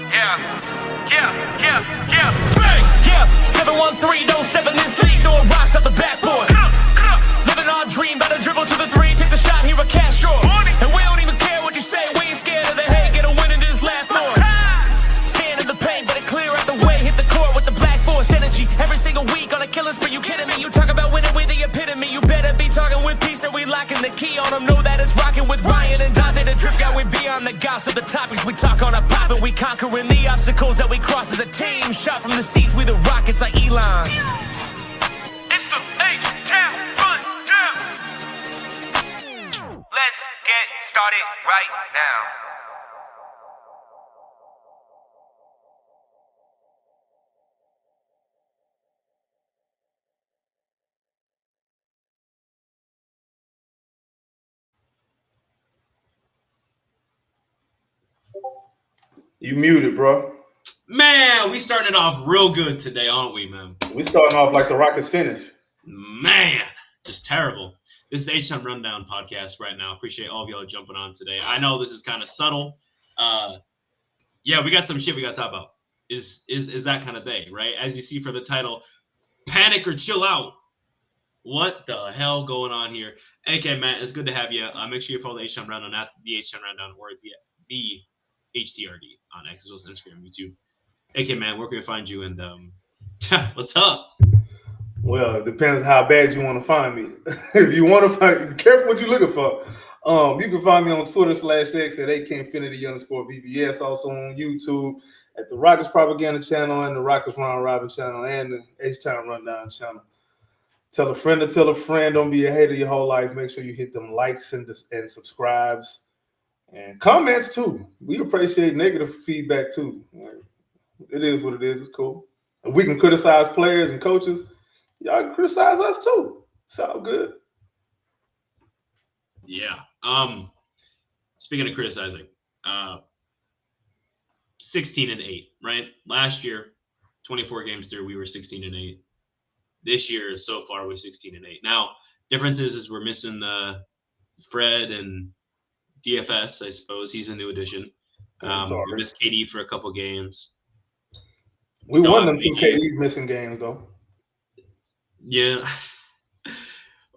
Bang! Yeah, 713, don't step in this league, throwing rocks out the backboard. Living our dream, better dribble to the three, take the shot, here a Castro. And we don't even care what you say, we ain't scared of the hate, get a win in this last board. Stand in the paint, better clear out the way, hit the court with the black force energy. Every single week on a killing spree, you kidding me? You talk about winning with the epitome, you better be talking with peace and we locking the key on them. Know that it's rocking with Ryan and Dante, the drip guy, we beyond the gossip, the topics we talk on a pop and we conquering the obstacles that we cross as a team. Shot from the seats, we the Rockets like Elon. It's the H-Town run down. Let's get started right now. You muted, bro. Man, we starting it off real good today, aren't we, man? We starting off like the Rockets finish. Man, just terrible. This is the H-Time Rundown podcast right now. Appreciate all of y'all jumping on today. I know this is kind of subtle. Yeah, we got some shit we got to talk about. Is that kind of day, right? As you see for the title, Panic or Chill Out. What the hell going on here? AK, Matt, it's good to have you. Make sure you follow the H-Time Rundown at the H-Time Rundown or the HTRD on X, as well as Instagram, YouTube. AK, man, where can we find you? And what's up? Well, it depends how bad you want to find me. If you want to find, be careful what you're looking for. You can find me on Twitter /X at AKinfinity_VBS. Also on YouTube at the Rockets Propaganda channel and the Rockets Round Robin channel and the H-Time Rundown channel. Tell a friend to tell a friend. Don't be a hater your whole life. Make sure you hit them likes and subscribes. And comments too. We appreciate negative feedback too. It is what it is. It's cool. If we can criticize players and coaches, y'all can criticize us too. It's all good. Yeah. Speaking of criticizing, 16-8, right? Last year, 24 games through, we were 16-8. This year, so far, we're 16-8. Now, difference is we're missing Fred and DFS, I suppose. He's a new addition. We missed KD for a couple games. We won them 2 KD missing games, though. Yeah.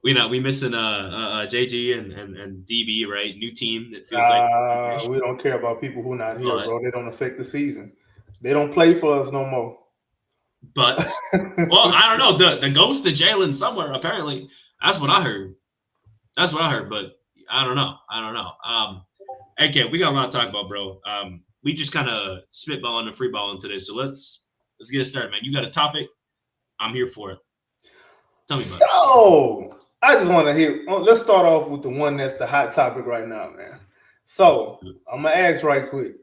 We missing JG and DB, right? New team. It feels like we don't care about people who not here, bro. They don't affect the season. They don't play for us no more. But, well, I don't know. The ghost of Jalen somewhere, apparently. That's what I heard. But I don't know. AK, we got a lot to talk about, bro. We just kind of spitballing and freeballing today. So let's get it started, man. You got a topic? I'm here for it. Tell me about it. So I just want to hear. Let's start off with the one that's the hot topic right now, man. So I'm gonna ask right quick.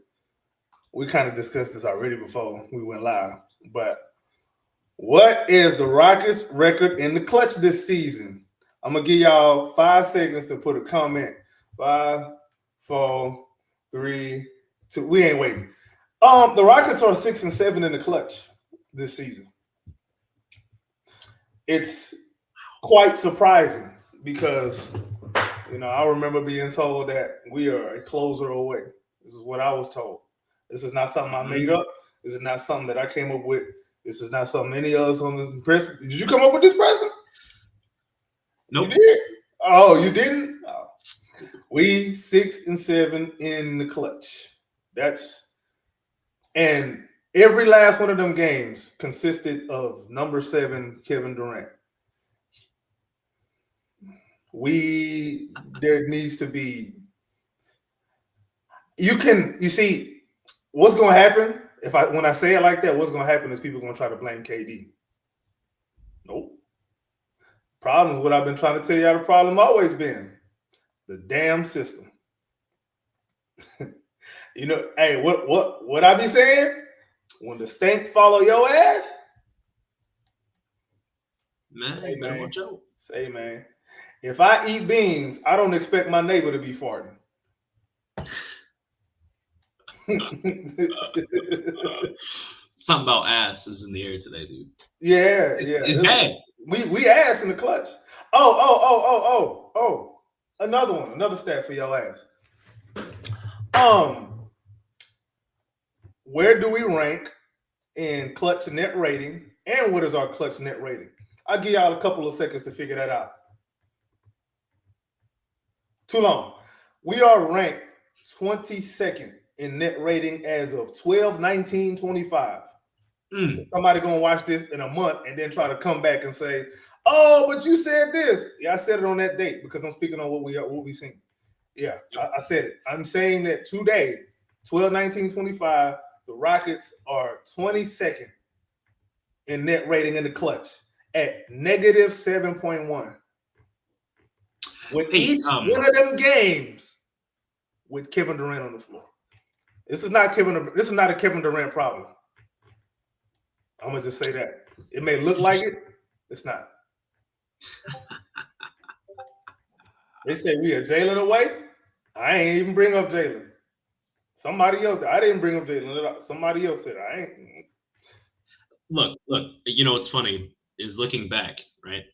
We kind of discussed this already before we went live, but what is the Rockets' record in the clutch this season? I'm gonna give y'all 5 seconds to put a comment. 5, 4, 3, 2. We ain't waiting. The Rockets are 6-7 in the clutch this season. It's quite surprising because, I remember being told that we are a closer away. This is what I was told. This is not something I made up. This is not something that I came up with. This is not something any of us on the press. Did you come up with this, Preston? Nope. You did? Oh, you didn't? Oh. We 6-7 in the clutch. And every last one of them games consisted of number 7 Kevin Durant. There needs to be. You see, what's going to happen when I say it like that? What's going to happen is people are going to try to blame KD. Nope. Problem is what I've been trying to tell y'all. The problem always been the damn system. Hey, what I be saying? When the stank follow your ass, man, say, man, if I eat beans, I don't expect my neighbor to be farting. Something about ass is in the air today, dude. Yeah. It's bad. We ass in the clutch. Oh. Another stat for your ass. where do we rank in clutch net rating, and what is our clutch net rating? I'll give y'all a couple of seconds to figure that out. Too long. We are ranked 22nd in net rating as of 12/19/25. Somebody gonna watch this in a month and then try to come back and say, "Oh, but you said this." Yeah, I said it on that date because I'm speaking on what we seen. Yeah, I said it. I'm saying that today, 12/19/25, the Rockets are 22nd in net rating in the clutch at -7.1. With each one of them games with Kevin Durant on the floor. This is not a Kevin Durant problem. I'm gonna just say that. It may look like it, it's not. They say we are Jalen away. I ain't even bring up Jalen. Somebody else. I didn't bring up Jalen. Somebody else said I ain't. Look. You know what's funny is looking back, right?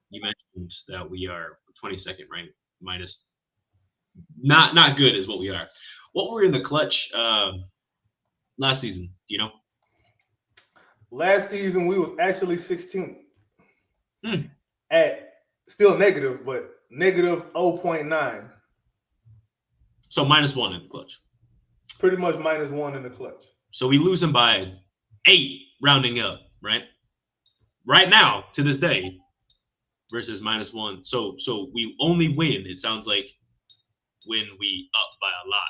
You mentioned that we are 22nd ranked, minus not good is what we are. What were we in the clutch last season? Do you know? Last season we was actually 16th at still negative, but negative 0.9. So -1 in the clutch. Pretty much -1 in the clutch. So we lose them by 8, rounding up, right? Right now, to this day, versus -1. So we only win, it sounds like, when we up by a lot.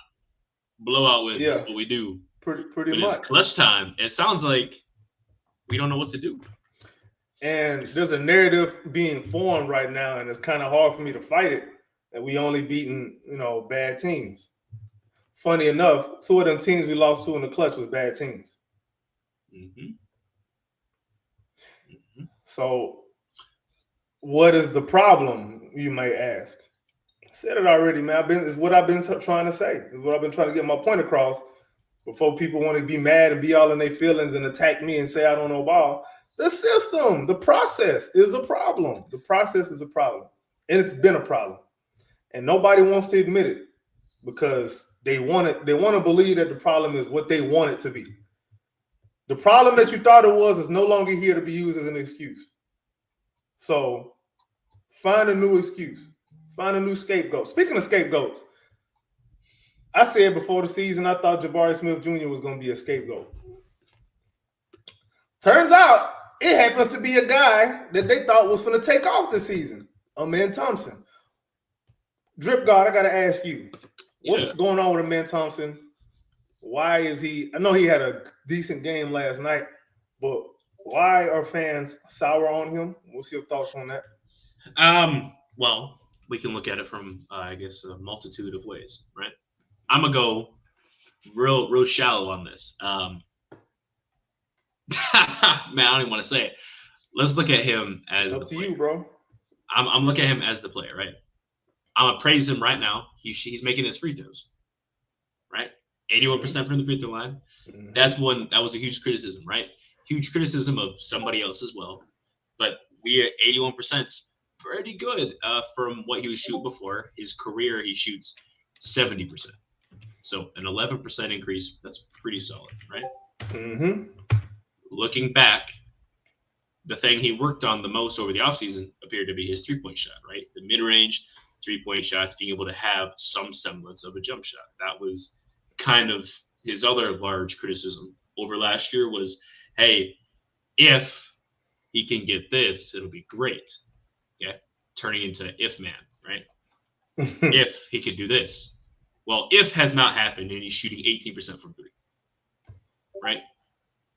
Blowout wins is what we do. Pretty much. It's clutch time. It sounds like we don't know what to do. And there's a narrative being formed right now, and it's kind of hard for me to fight it, that we only beaten, bad teams. Funny enough, 2 of them teams we lost to in the clutch was bad teams. So what is the problem, you may ask? I said it already, man. It's what I've been trying to say. It's what I've been trying to get my point across before people want to be mad and be all in their feelings and attack me and say I don't know ball. The system, the process is a problem. The process is a problem. And it's been a problem. And nobody wants to admit it because they want to believe that the problem is what they want it to be. The problem that you thought it was is no longer here to be used as an excuse. So find a new excuse. Find a new scapegoat. Speaking of scapegoats, I said before the season I thought Jabari Smith Jr. was going to be a scapegoat. Turns out it happens to be a guy that they thought was going to take off this season, Amen Thompson. Drip God, I got to ask you, what's going on with Amen Thompson? Why is he – I know he had a decent game last night, but why are fans sour on him? What's your thoughts on that? Well, we can look at it from, I guess, a multitude of ways, right? I'm going to go real shallow on this. Man, I don't even want to say it. Let's look at him as it's up to you, bro. I'm looking at him as the player, right? I'm going to praise him right now. He's making his free throws, right? 81% from the free throw line. That was a huge criticism, right? Huge criticism of somebody else as well. But we at 81% is pretty good from what he was shooting before. His career, he shoots 70%. So an 11% increase, that's pretty solid, right? Looking back, the thing he worked on the most over the offseason appeared to be his three-point shot, right? The mid-range three-point shots, being able to have some semblance of a jump shot. That was kind of his other large criticism over last year was, hey, if he can get this, it'll be great. Okay? Turning into if man, right? If he could do this. Well, if has not happened, and he's shooting 18% from three, right?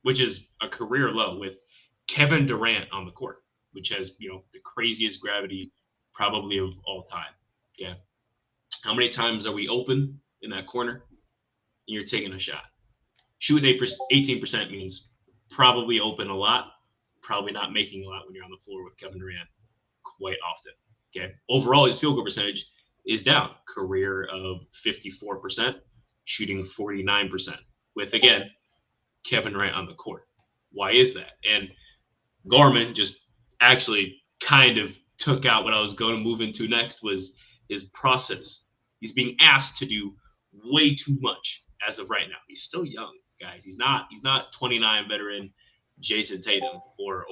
Which is a career low with Kevin Durant on the court, which has, the craziest gravity probably of all time. Okay. How many times are we open in that corner and you're taking a shot? Shooting 18% means probably open a lot, probably not making a lot when you're on the floor with Kevin Durant quite often. Okay. Overall, his field goal percentage is down. Career of 54%, shooting 49% with, again, Kevin Durant on the court. Why is that? And Gorman just actually kind of took out what I was going to move into next was his process. He's being asked to do way too much as of right now. He's still young. guys. He's not 29 veteran Jason Tatum or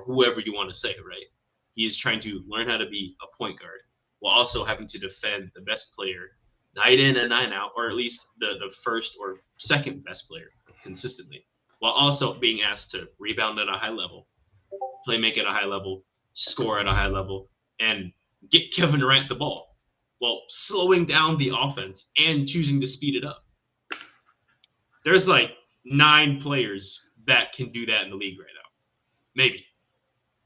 whoever you want to say, right? He is trying to learn how to be a point guard while also having to defend the best player night in and night out, or at least the first or second best player consistently, while also being asked to rebound at a high level, play make at a high level, score at a high level, and get Kevin Durant the ball while slowing down the offense and choosing to speed it up. There's like 9 players that can do that in the league right now. Maybe.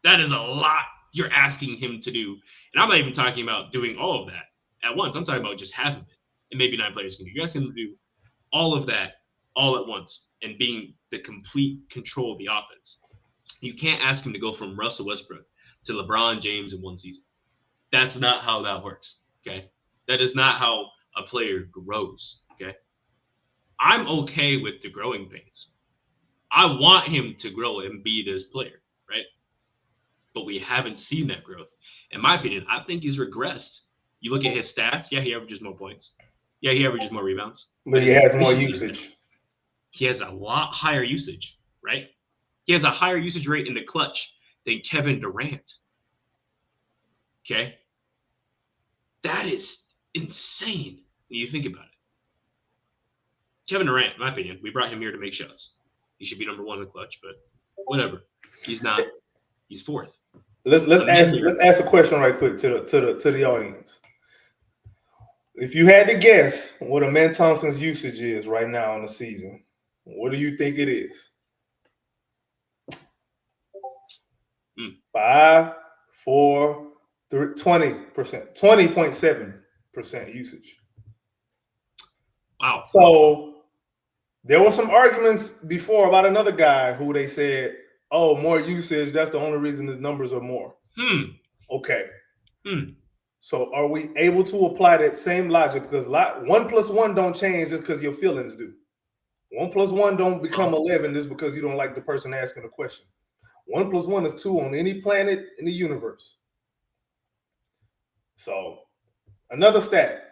That is a lot you're asking him to do. And I'm not even talking about doing all of that at once. I'm talking about just half of it. And maybe 9 players can do. You're asking him to do all of that all at once and being the complete control of the offense. You can't ask him to go from Russell Westbrook to LeBron James in one season. That's not how that works, okay? That is not how a player grows, okay? I'm okay with the growing pains. I want him to grow and be this player, right? But we haven't seen that growth. In my opinion, I think he's regressed. You look at his stats, yeah, he averages more points. Yeah, he averages more rebounds. But he has more usage. He has a lot higher usage, right? He has a higher usage rate in the clutch than Kevin Durant. Okay? That is insane when you think about it. Kevin Durant, in my opinion, we brought him here to make shots. He should be number 1 in the clutch, but whatever. He's not. He's 4th. Let's ask a question right quick to the audience. If you had to guess what Amen Thompson's usage is right now in the season, what do you think it is? 5, 4, 3, 20%, 20.7% usage. Wow. So there were some arguments before about another guy who they said, oh, more usage, that's the only reason his numbers are more. Okay. So are we able to apply that same logic? Because 1 + 1 don't change just because your feelings do. 1 + 1 don't become 11 just because you don't like the person asking the question. 1 + 1 is 2 on any planet in the universe. So another stat.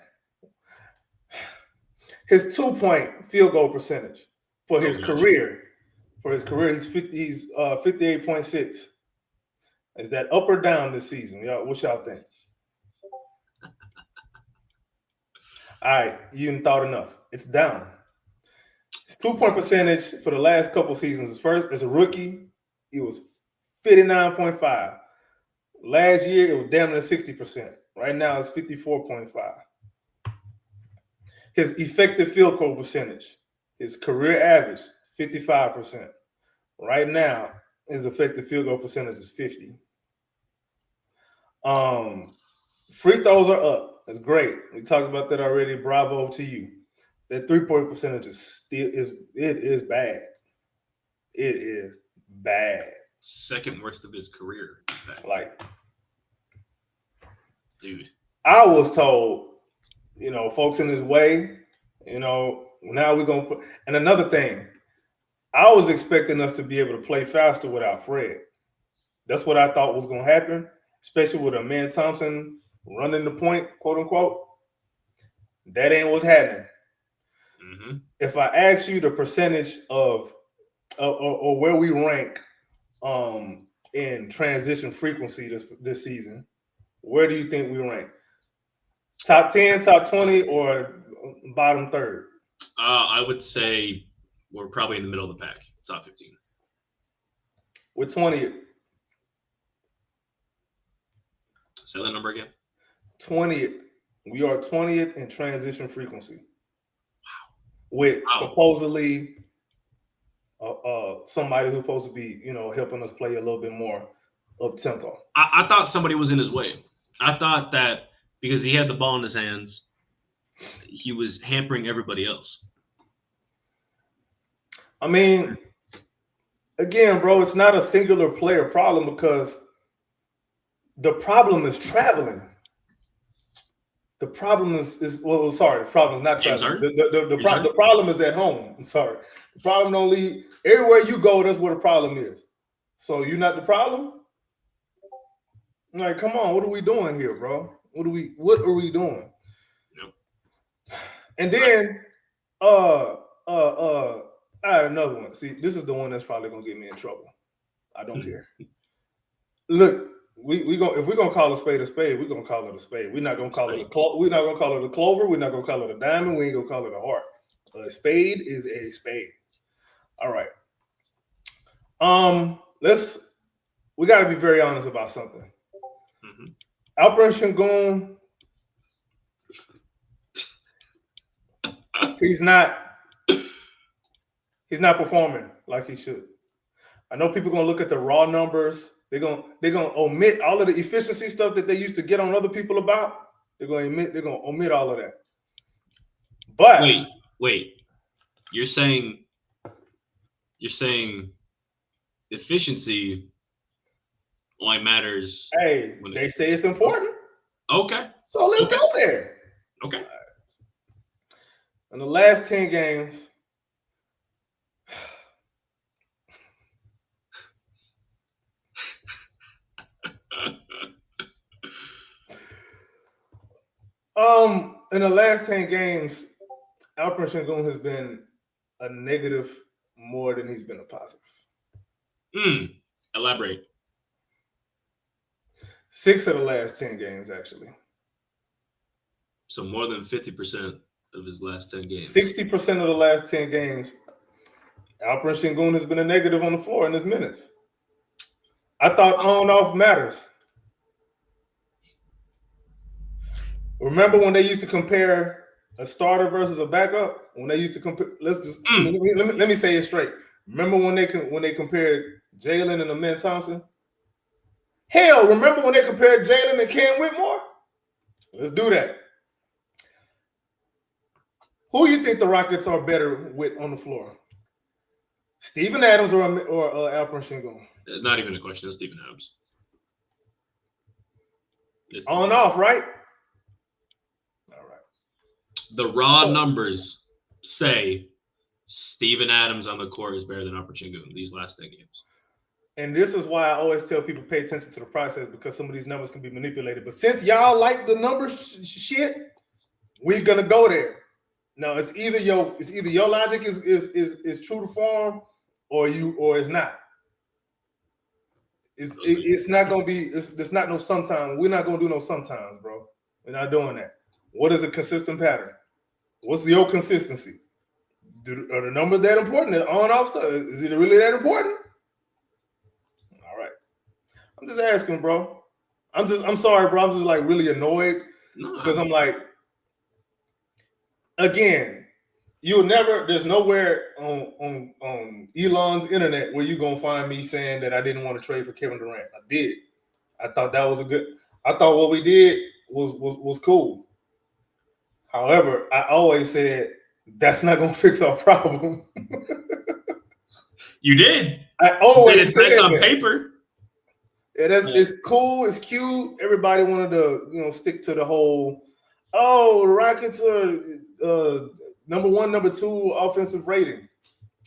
His 2-point field goal percentage for his career. For his career, he's 58.6. Is that up or down this season? Y'all, what y'all think? All right, you didn't thought enough. It's down. His 2-point percentage for the last couple seasons. His first as a rookie, he was 59.5. Last year, it was damn near 60%. Right now, it's 54.5. His effective field goal percentage, his career average, 55%. Right now, his effective field goal percentage is 50. Free throws are up. That's great. We talked about that already. Bravo to you. That 3-point percentage is bad. It is bad. Second worst of his career. Like, dude. I was told, folks in his way, now we're going to put – and another thing, I was expecting us to be able to play faster without Fred. That's what I thought was going to happen, especially with Amen Thompson running the point, quote unquote. That ain't what's happening. Mm-hmm. If I ask you the percentage of or where we rank in transition frequency this season, where do you think we rank? Top 10, top 20, or bottom third? I would say we're probably in the middle of the pack, top 15. We're 20th. Say that number again. 20th. We are 20th in transition frequency. Wow. With supposedly somebody who's supposed to be, helping us play a little bit more up tempo. I thought somebody was in his way. I thought that because he had the ball in his hands, he was hampering everybody else. I mean, again, bro, it's not a singular player problem because the problem is traveling. The problem the problem is not traveling. The problem is at home. I'm sorry. The problem don't lead everywhere you go. That's where the problem is. So you're not the problem? Like, come on, what are we doing here, bro? What are we doing? Yep. And then I had another one. See, this is the one that's probably gonna get me in trouble. I don't care. Look, we go if we're gonna call a spade, we're gonna call it a spade. We're not gonna call it we're not gonna call it a clover. We're not gonna call it a diamond. We ain't gonna call it a heart. A spade is a spade. All right. We got to be very honest about something. Alperen Şengün, he's not performing like he should. I know people are gonna look at the raw numbers. They're gonna omit all of the efficiency stuff that they used to get on other people about. They're gonna omit all of that. But wait. You're saying efficiency only matters. Hey, they say it's important. Okay. So let's go there. Okay. In the last 10 games, Alperen Şengün has been a negative more than he's been a positive. Elaborate. 6 of the last 10 games, actually. So more than 50% of his last 10 games. 60% of the last 10 games, Alperen Şengün has been a negative on the floor in his minutes. I thought on-off matters. Remember when they used to compare a starter versus a backup? When they used to compare, let me say it straight. Remember when they compared Jalen and Amen Thompson? Hell, remember when they compared Jalen and Cam Whitmore? Let's do that. Who you think the Rockets are better with on the floor? Steven Adams or Alperen Şengün? Not even a question. It's Steven Adams. On and off, right? All right. The raw numbers say Steven Adams on the court is better than Alperen Şengün these last 10 games. And this is why I always tell people pay attention to the process, because some of these numbers can be manipulated. But since y'all like the numbers shit, we're gonna go there. No, it's either your logic is true to form, or it's not. It's not gonna be. It's not no sometimes. We're not gonna do no sometimes, bro. We're not doing that. What is a consistent pattern? What's your consistency? Are the numbers that important? The on-off stuff, is it really that important? All right. I'm just asking, bro. I'm sorry, bro. I'm just like really annoyed because I'm like, again, there's nowhere on Elon's internet where you're gonna find me saying that I didn't want to trade for Kevin Durant. I did. I thought what we did was cool. However, I always said that's not gonna fix our problem. You did. I always said it's nice on paper. Yeah, it's cool, it's cute. Everybody wanted to, stick to the whole, the Rockets are number 1, number 2 offensive rating.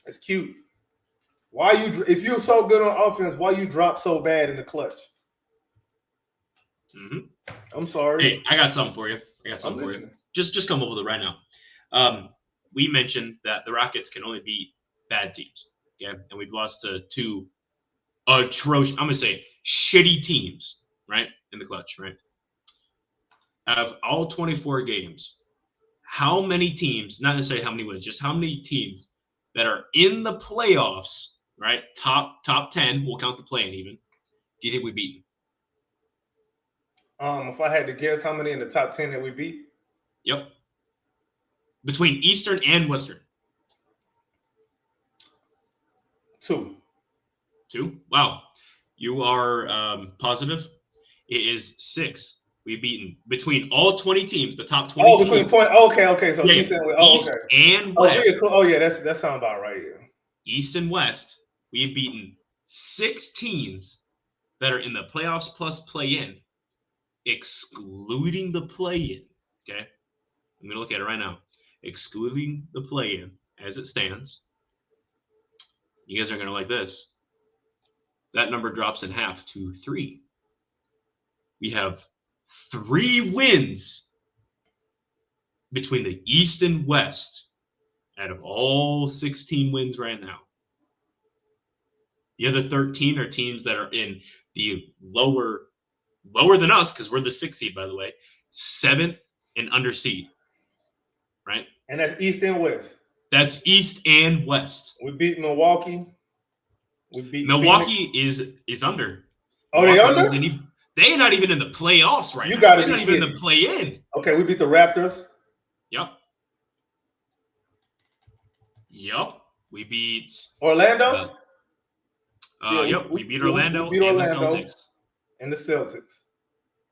It's cute. If you're so good on offense, why you drop so bad in the clutch? Mm-hmm. I'm sorry. Hey, I got something for you. Just come up with it right now. We mentioned that the Rockets can only beat bad teams. Okay, and we've lost to 2 atrocious, I'm gonna say shitty teams, right? In the clutch, right? Out of all 24 games, how many teams, not necessarily how many wins, just how many teams that are in the playoffs, right? Top 10, we'll count the play-in even. Do you think we beat? If I had to guess, how many in the top 10 that we beat? Yep. Between Eastern and Western. 2. 2? Wow. You are positive? It is 6. We've beaten between all 20 teams, the top 20 teams. Between 20. Okay. So East and West. That sounds about right. Yeah. East and West, we've beaten 6 teams that are in the playoffs plus play-in, excluding the play-in. Okay? I'm going to look at it right now. Excluding the play-in as it stands. You guys are going to like this. That number drops in half to 3. We have 3 wins between the East and West out of all 16 wins right now, the other 13 are teams that are in the lower than us, because we're the 6th seed, by the way, 7th and under seed, right? And that's East and West. That's East and West. We beat Milwaukee. We beat Milwaukee Phoenix. is under. Oh, they under? They're not even in the playoffs right now. You got to They're be not kidding. even in the play-in. Okay, we beat the Raptors. Yep. We beat Orlando. we beat Orlando, we beat and Orlando the Celtics. And the Celtics.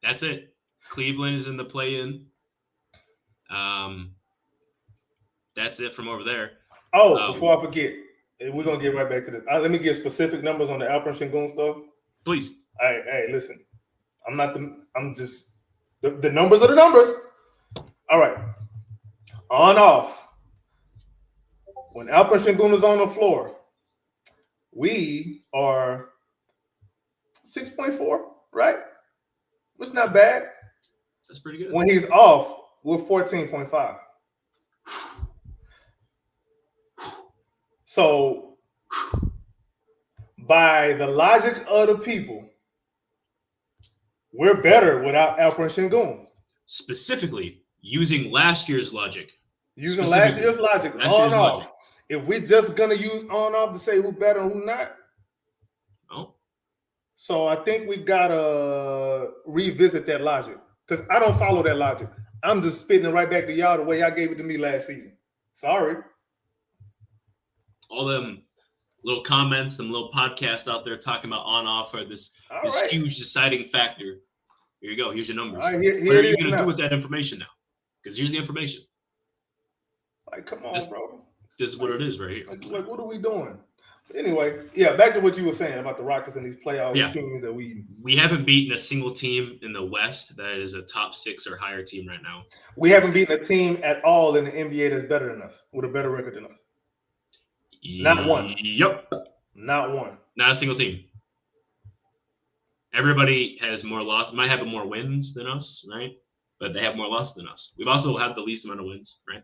That's it. Cleveland is in the play-in. That's it from over there. Oh, before I forget, we're gonna get right back to this. Let me get specific numbers on the Alperen Sengun stuff. Please. Hey, listen. I'm just the numbers are the numbers. All right. On off. When Alperen Sengun is on the floor, we are 6.4, right? It's not bad. That's pretty good. When he's off, we're 14.5. So, by the logic of the people, we're better without Alperen Sengun. Specifically, using last year's logic. Using last year's logic, on off. If we're just gonna use on off to say who better and who not, oh. So I think we gotta revisit that logic, because I don't follow that logic. I'm just spitting it right back to y'all the way y'all gave it to me last season. Sorry. All them little comments, them little podcasts out there talking about on off are this huge deciding factor. Here you go. Here's your numbers. Right, what are you gonna do with that information now? Because here's the information. Like, come on, bro. This is what it is right here. Like, what are we doing? But anyway, yeah, back to what you were saying about the Rockets and these playoff teams that we haven't beaten a single team in the West that is a top 6 or higher team right now. We haven't beaten a team at all in the NBA that's better than us, with a better record than us. Not one. Yep. Not one. Not a single team. Everybody has more losses, might have more wins than us, right? But they have more losses than us. We've also had the least amount of wins, right?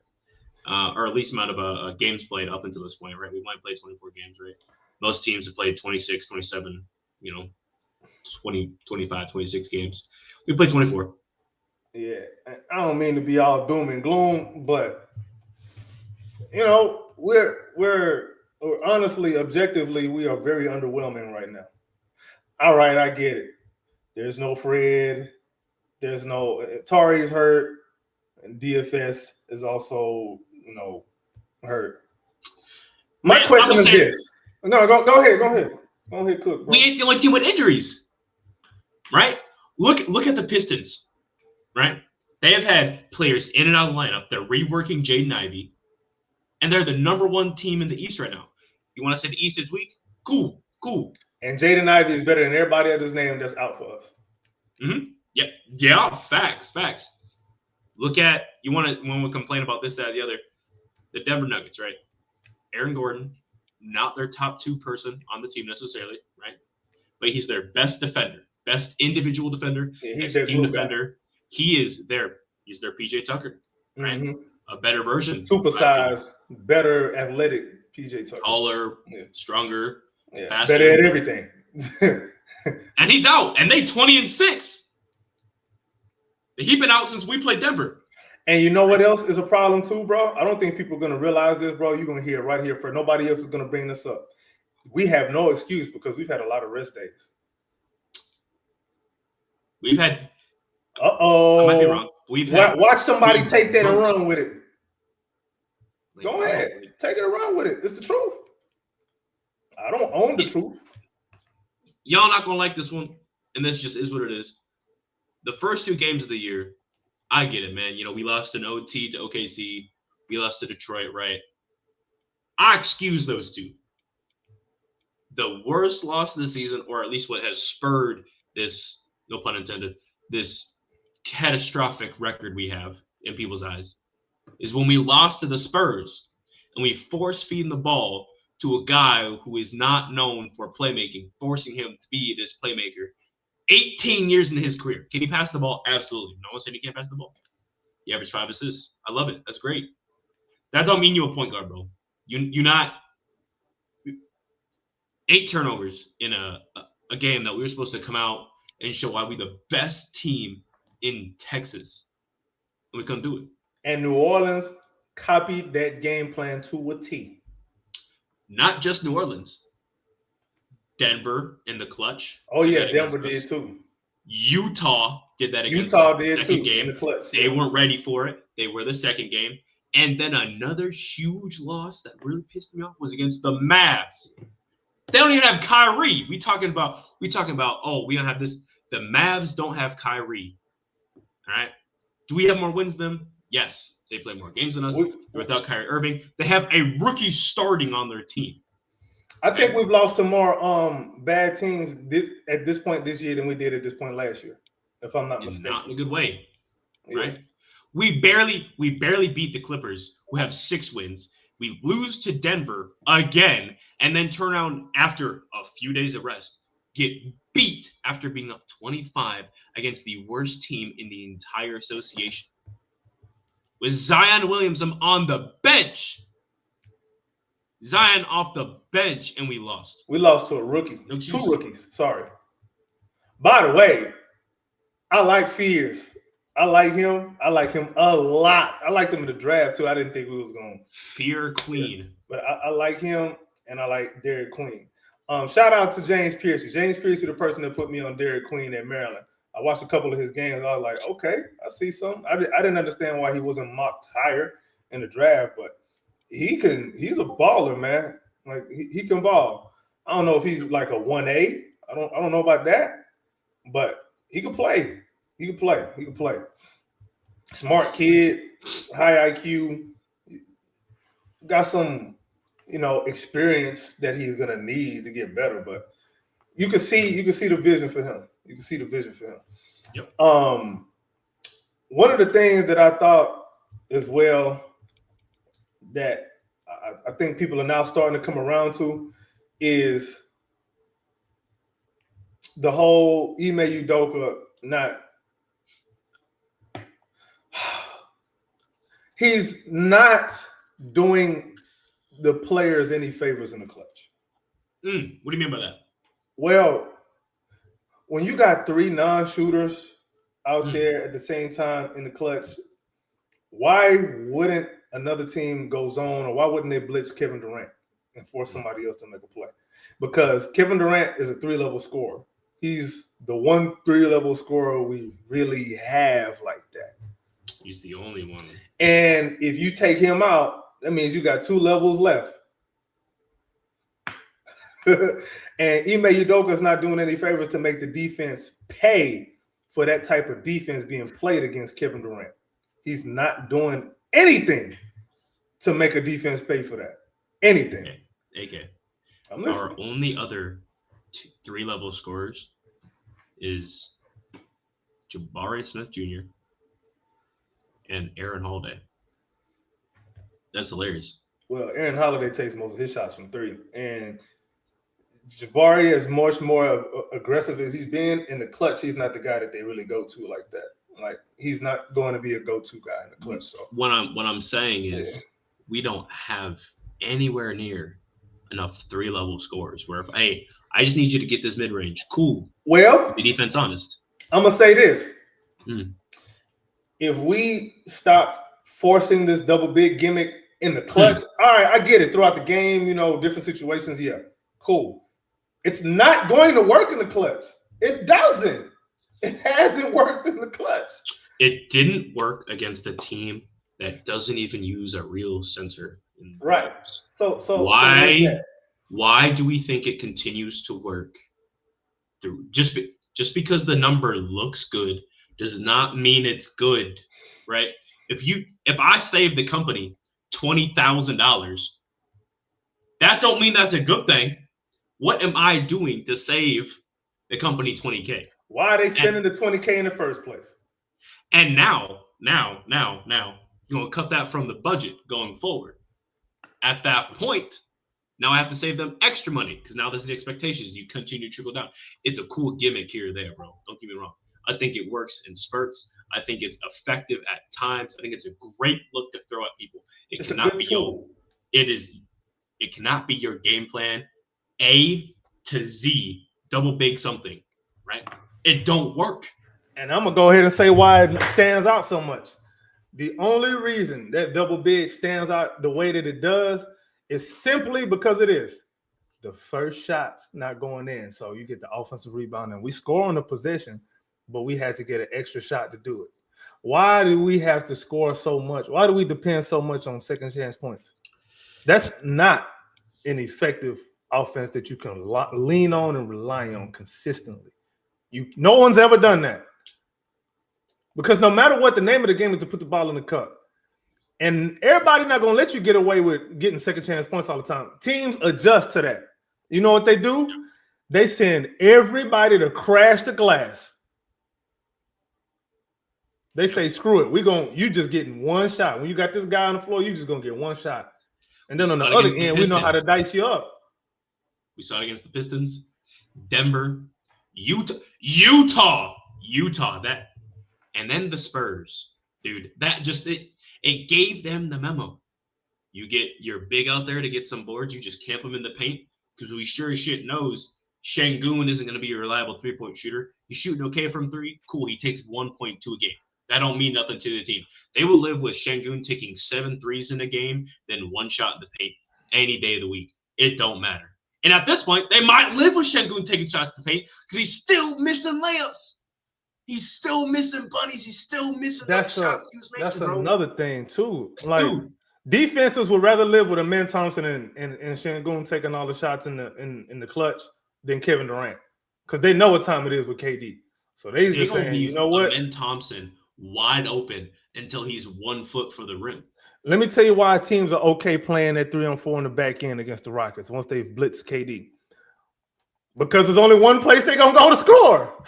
Or least amount of games played up until this point, right? We've only played 24 games, right? Most teams have played 26, 27, 20, 25, 26 games. We played 24. Yeah. I don't mean to be all doom and gloom, but, we're honestly, objectively, we are very underwhelming right now. All right, I get it. There's no Fred. There's no Tari's hurt, and DFS is also, hurt. My question is this. No, go ahead. Go ahead, Cook. Bro. We ain't the only team with injuries, right? Look at the Pistons, right? They have had players in and out of the lineup. They're reworking Jaden Ivey, and they're the number 1 team in the East right now. You want to say the East is weak? Cool. And Jaden Ivey is better than everybody I just named that's out for us. Mm-hmm. Yep. Yeah. Facts. Look at when we complain about this, that, or the other. The Denver Nuggets, right? Aaron Gordon, not their top 2 person on the team necessarily, right? But he's their best defender, best individual defender, he's their team defender. He's their PJ Tucker, right? Mm-hmm. A better version, supersized, better athletic PJ Tucker, taller, stronger, faster, better at everything. And he's out, and they 20-6. He's been out since we played Denver. And you know what else is a problem too, bro? I don't think people are going to realize this, bro. You're going to hear it right here. For nobody else is going to bring this up. We have no excuse because we've had a lot of rest days. We've had. I might be wrong. Watch somebody take that and run with it. Go ahead, take it and run with it. It's the truth. I don't own the truth. Y'all not gonna like this one, and this just is what it is. The first 2 games of the year. I get it, man. We lost an OT to OKC. We lost to Detroit, right? I excuse those 2. The worst loss of the season, or at least what has spurred this, no pun intended, this catastrophic record we have in people's eyes, is when we lost to the Spurs and we force-feed the ball to a guy who is not known for playmaking, forcing him to be this playmaker. 18 years into his career. Can he pass the ball? Absolutely. No one said he can't pass the ball. He averaged 5 assists. I love it. That's great. That don't mean you a point guard, bro. You not 8 turnovers in a game that we were supposed to come out and show why we the best team in Texas. And we couldn't do it. And New Orleans copied that game plan to a T. Not just New Orleans. Denver in the clutch. Oh yeah, Denver did too. Utah did that against Utah us. did Second too game. in the clutch. They weren't ready for it. They were the second game. And then another huge loss that really pissed me off was against the Mavs. They don't even have Kyrie. We talking about, oh, we don't have this. The Mavs don't have Kyrie. All right. Do we have more wins than them? Yes. They play more games than us. They're without Kyrie Irving. They have a rookie starting on their team. I think we've lost to more bad teams at this point this year than we did at this point last year, if I'm not mistaken. Not in a good way, right? Yeah. We barely beat the Clippers, who have 6 wins. We lose to Denver again, and then turn around after a few days of rest, get beat after being up 25 against the worst team in the entire association. With Zion Williamson on the bench. Zion off the bench, and we lost. We lost to a rookie. No 2 rookies. Sorry. By the way, I like Fears. I like him. I like him a lot. I liked him in the draft too. I didn't think we was going Fear Queen. Yeah. But I like him, and I like Derek Queen. Shout out to James Piercy. James Piercy, the person that put me on Derek Queen at Maryland. I watched a couple of his games. I was like, okay, I see something. I didn't understand why he wasn't mocked higher in the draft, but he's a baller, man. Like he can ball. I don't know if he's like a 1A. I don't know about that, but he can play. He can play. Smart kid, high IQ, got some, experience that he's gonna need to get better. But you can see the vision for him. Yep. One of the things that I thought as well that I think people are now starting to come around to is the whole Ime Udoka he's not doing the players any favors in the clutch. What do you mean by that? Well, when you got 3 non-shooters out there at the same time in the clutch, why wouldn't another team go zone, or why wouldn't they blitz Kevin Durant and force somebody else to make a play? Because Kevin Durant is a 3-level scorer. He's the one 3-level scorer we really have like that. He's the only one. And if you take him out, that means you got 2 levels left. And Ime Udoka is not doing any favors to make the defense pay for that type of defense being played against Kevin Durant. He's not doing anything to make a defense pay for that. Anything. Okay. I'm Our only other 3-level scorers is Jabari Smith Jr. and Aaron Holiday. That's hilarious. Well, Aaron Holiday takes most of his shots from 3. And Jabari, as much more aggressive as he's been in the clutch, he's not the guy that they really go to like that. Like, he's not going to be a go-to guy in the clutch. So what I'm saying is we don't have anywhere near enough 3-level scorers where if, hey, I just need you to get this mid-range. Cool. Well, be defense honest. I'm going to say this. If we stopped forcing this double big gimmick in the clutch, all right, I get it. Throughout the game, different situations, yeah, cool. It's not going to work in the clutch. It doesn't. It hasn't worked in the clutch. It didn't work against a team that doesn't even use a real center. Right. So why do we think it continues to work? Just because the number looks good does not mean it's good, right? If I save the company $20,000, that don't mean that's a good thing. What am I doing to save the company $20K? Why are they spending the $20K in the first place? And now, you're going to cut that from the budget going forward. At that point, now I have to save them extra money because now this is the expectations. You continue to trickle down. It's a cool gimmick here or there, bro. Don't get me wrong. I think it works in spurts. I think it's effective at times. I think it's a great look to throw at people. It's a good tool. It cannot be your game plan A to Z, double big something, right? It don't work. And I'm gonna go ahead and say why it stands out so much. The only reason that double big stands out the way that it does is simply because it is the first shot's not going in. So you get the offensive rebound and we score on the possession, but we had to get an extra shot to do it. Why do we have to score so much? Why do we depend so much on second chance points? That's not an effective offense that you can lean on and rely on consistently. No one's ever done that. Because no matter what, the name of the game is to put the ball in the cup. And everybody not going to let you get away with getting second chance points all the time. Teams adjust to that. You know what they do? They send everybody to crash the glass. They say, screw it. You just getting one shot. When you got this guy on the floor, you just going to get one shot. And then on the other end, we know how to dice you up. We saw it against the Pistons, Denver, Utah. That, and then the Spurs, dude. That just it gave them the memo. You get your big out there to get some boards. You just camp them in the paint because we sure as shit knows Şengün isn't going to be a reliable 3-point shooter. He's shooting okay from three. Cool. He takes 1.2 a game. That don't mean nothing to the team. They will live with Şengün taking 7 threes in a game, then one shot in the paint any day of the week. It don't matter. And at this point, they might live with Şengün taking shots in the paint because he's still missing layups. He's still missing bunnies. He's still missing those shots he was making. That's another thing too. Like, dude, defenses would rather live with Amen Thompson and Şengün taking all the shots in the clutch than Kevin Durant because they know what time it is with KD. So they just saying, you know what? Amen Thompson wide open until he's 1 foot for the rim. Let me tell you why teams are okay playing that 3-on-4 in the back end against the Rockets once they've blitzed KD. Because there's only one place they're gonna go to score.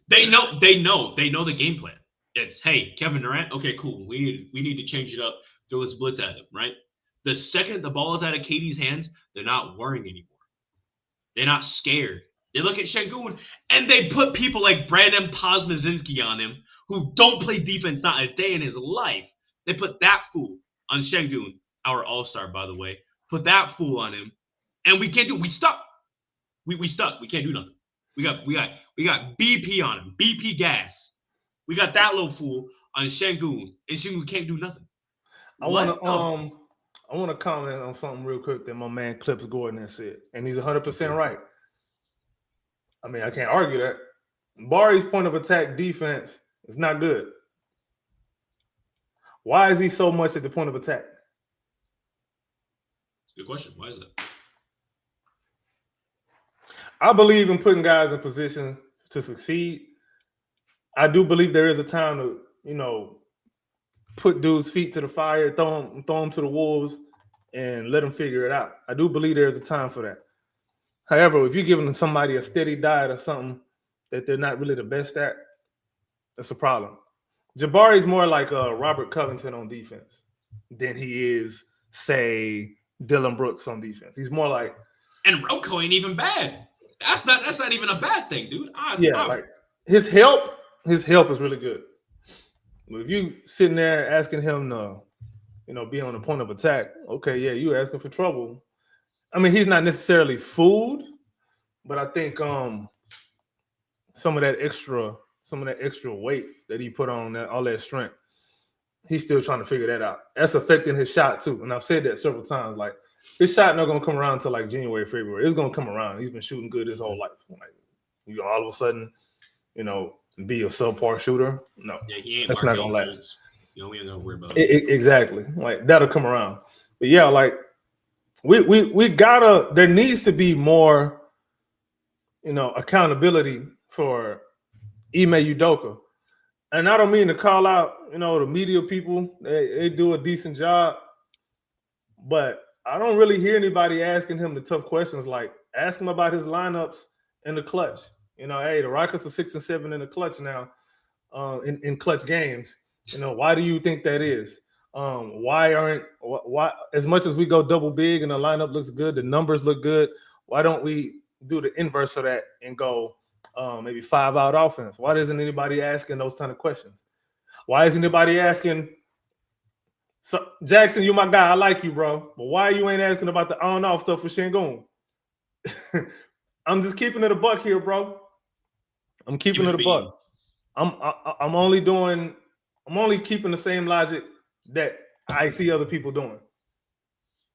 They know the game plan. It's, hey, Kevin Durant, okay, cool. We need to change it up. Throw this blitz at him, right? The second the ball is out of KD's hands, they're not worrying anymore. They're not scared. They look at Şengün and they put people like Brandon Posmazinski on him who don't play defense not a day in his life. They put that fool on Şengün, our all-star, by the way. Put that fool on him, and we can't do. We stuck. We stuck. We can't do nothing. We got BP on him. BP gas. We got that little fool on Şengün, and Şengün can't do nothing. I want to comment on something real quick that my man Clips Gordon has said, and he's 100% right. I mean, I can't argue that. Bari's point of attack defense is not good. Why is he so much at the point of attack? Good question. Why is it? I believe in putting guys in position to succeed. I do believe there is a time to, put dudes' feet to the fire, throw them to the wolves, and let them figure it out. I do believe there's a time for that. However, if you're giving somebody a steady diet or something that they're not really the best at, that's a problem. Jabari's more like Robert Covington on defense than he is, say, Dylan Brooks on defense. He's more like, and Rocco ain't even bad. That's not even a bad thing, dude. Like his help is really good. But if you sitting there asking him to, be on the point of attack, okay, yeah, you asking for trouble. I mean, he's not necessarily fooled, but I think some of that extra weight that he put on all that strength, he's still trying to figure that out. That's affecting his shot too. And I've said that several times. Like, his shot not gonna come around until like January, February. It's gonna come around. He's been shooting good his whole life. Like, all of a sudden, be a subpar shooter. No, yeah, he ain't. That's not gonna last. We ain't gonna worry about it. Exactly. Like, that'll come around. But yeah, like we gotta. There needs to be more, accountability for Ime Udoka. And I don't mean to call out, the media people. They do a decent job, but I don't really hear anybody asking him the tough questions. Like, ask him about his lineups in the clutch. Hey, the Rockets are 6 and 7 in the clutch now, in clutch games. Why do you think that is? Why as much as we go double big and the lineup looks good, the numbers look good, why don't we do the inverse of that and go, maybe 5-out offense. Why isn't anybody asking those kind of questions? Why isn't anybody asking? So Jackson, you my guy. I like you, bro. But why you ain't asking about the on-off stuff for Şengün? I'm just keeping it a buck here, bro. I'm keeping it a buck. I'm only keeping the same logic that I see other people doing.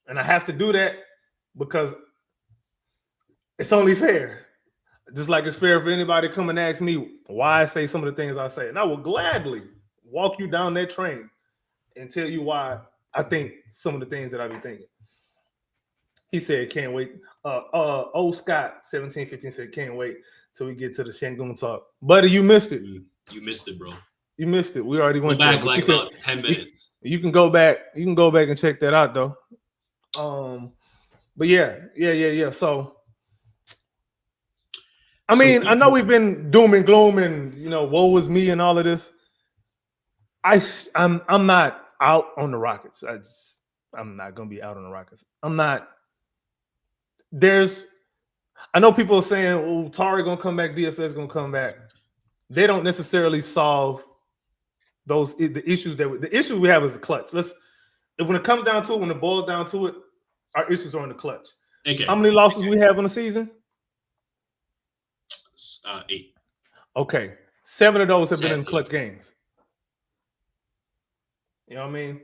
And I have to do that because it's only fair. Just like it's fair for anybody to come and ask me why I say some of the things I say. And I will gladly walk you down that train and tell you why I think some of the things that I be thinking. He said, can't wait. Old Scott 1715 said, can't wait till we get to the Şengün talk. Buddy, you missed it. You missed it, bro. You missed it. We already went back there. like about 10 minutes. You can go back. You can go back and check that out, though. But yeah. So, I mean, I know we've been doom and gloom and woe is me and all of this. I'm not out on the Rockets. I'm not gonna be out on the Rockets. I'm not. I know people are saying, "Oh, Tari gonna come back, DFS gonna come back." They don't necessarily solve the issues we have is the clutch. When it comes down to it, when it boils down to it, our issues are in the clutch. Okay. How many losses we have in the season? 8. Okay, 7 of those have been in clutch games. You know what I mean?